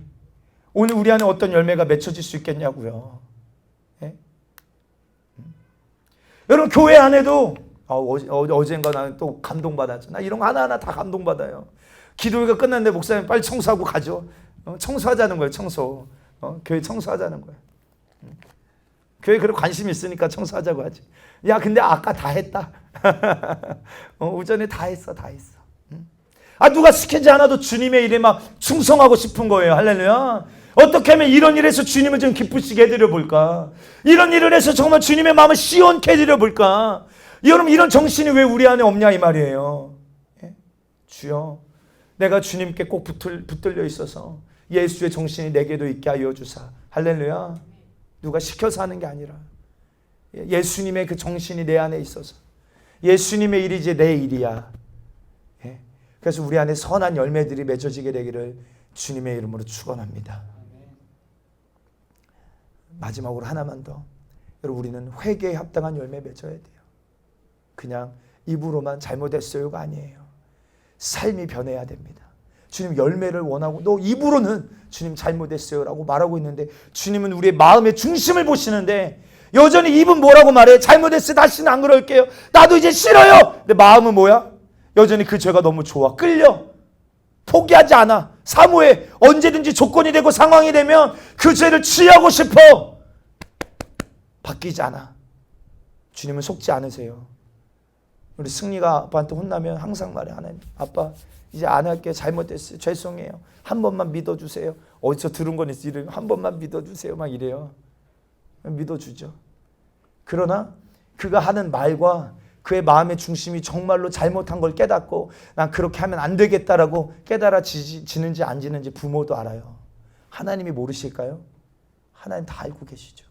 오늘 우리 안에 어떤 열매가 맺혀질 수 있겠냐고요. 예? 여러분 교회 안에도 어젠가 나는 또 감동받았죠. 나 이런 거 하나하나 다 감동받아요. 기도회가 끝났는데 목사님 빨리 청소하고 가죠. 청소하자는 거예요. 청소. 교회 청소하자는 거예요. 교회 그런 관심 있으니까 청소하자고 하지. 야, 근데 아까 다 했다. 오전에 다 했어. 누가 시키지 않아도 주님의 일에 막 충성하고 싶은 거예요. 할렐루야. 어떻게 하면 이런 일에서 주님을 좀 기쁘시게 해드려 볼까? 이런 일을 해서 정말 주님의 마음을 시원케 해드려 볼까? 여러분, 이런 정신이 왜 우리 안에 없냐 이 말이에요. 예? 주여, 내가 주님께 꼭 붙들려 있어서 예수의 정신이 내게도 있게 하여 주사. 할렐루야. 누가 시켜서 하는 게 아니라 예수님의 그 정신이 내 안에 있어서 예수님의 일이 이제 내 일이야. 예? 그래서 우리 안에 선한 열매들이 맺어지게 되기를 주님의 이름으로 축원합니다. 마지막으로 하나만 더. 여러분, 우리는 회개에 합당한 열매 맺어야 돼요. 그냥 입으로만 잘못했어요가 아니에요. 삶이 변해야 됩니다. 주님 열매를 원하고 너 입으로는 주님 잘못했어요라고 말하고 있는데 주님은 우리의 마음의 중심을 보시는데 여전히 입은 뭐라고 말해? 잘못했어요. 다시는 안 그럴게요. 나도 이제 싫어요. 근데 마음은 뭐야? 여전히 그 죄가 너무 좋아. 끌려. 포기하지 않아. 사모해. 언제든지 조건이 되고 상황이 되면 그 죄를 취하고 싶어. 바뀌지 않아. 주님은 속지 않으세요. 우리 승리가 아빠한테 혼나면 항상 말해. 하나님, 아빠 이제 안 할게요. 잘못했어요. 죄송해요. 한 번만 믿어주세요. 어디서 들은 건 있어. 한 번만 믿어주세요. 막 이래요. 믿어주죠. 그러나 그가 하는 말과 그의 마음의 중심이 정말로 잘못한 걸 깨닫고 난 그렇게 하면 안 되겠다라고 깨달아지는지 안 지는지 부모도 알아요. 하나님이 모르실까요? 하나님 다 알고 계시죠.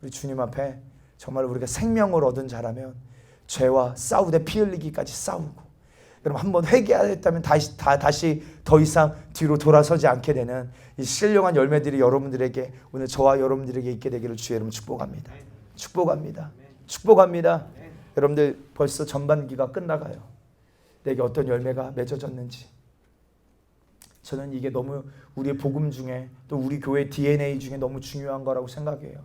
우리 주님 앞에 정말 우리가 생명을 얻은 자라면 죄와 싸우되 피 흘리기까지 싸우고, 그럼 한번 회개하였다면 다시 더 이상 뒤로 돌아서지 않게 되는 이 신령한 열매들이 여러분들에게, 오늘 저와 여러분들에게 있게 되기를 주의 이름으로 축복합니다. 축복합니다. 축복합니다. 여러분들 벌써 전반기가 끝나가요. 내게 어떤 열매가 맺어졌는지. 저는 이게 너무 우리의 복음 중에, 또 우리 교회 DNA 중에 너무 중요한 거라고 생각해요.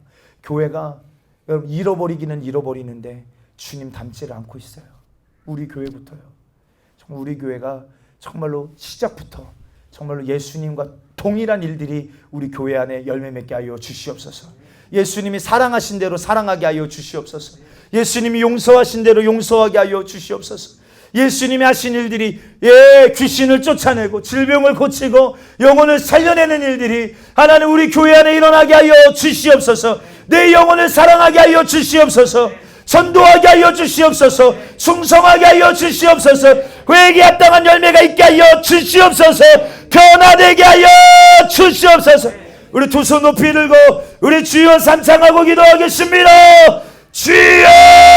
교회가 여러분 잃어버리기는 잃어버리는데 주님 닮지를 않고 있어요. 우리 교회부터요. 정말 우리 교회가 정말로 시작부터 정말로 예수님과 동일한 일들이 우리 교회 안에 열매 맺게 하여 주시옵소서. 예수님이 사랑하신 대로 사랑하게 하여 주시옵소서. 예수님이 용서하신 대로 용서하게 하여 주시옵소서. 예수님이 하신 일들이 귀신을 쫓아내고 질병을 고치고 영혼을 살려내는 일들이 하나님 우리 교회 안에 일어나게 하여 주시옵소서. 내 영혼을 사랑하게 하여 주시옵소서. 전도하게 하여 주시옵소서. 충성하게 하여 주시옵소서. 회개에 합당한 열매가 있게 하여 주시옵소서. 변화되게 하여 주시옵소서. 우리 두 손 높이 들고 우리 주여 삼창하고 기도하겠습니다. 주여!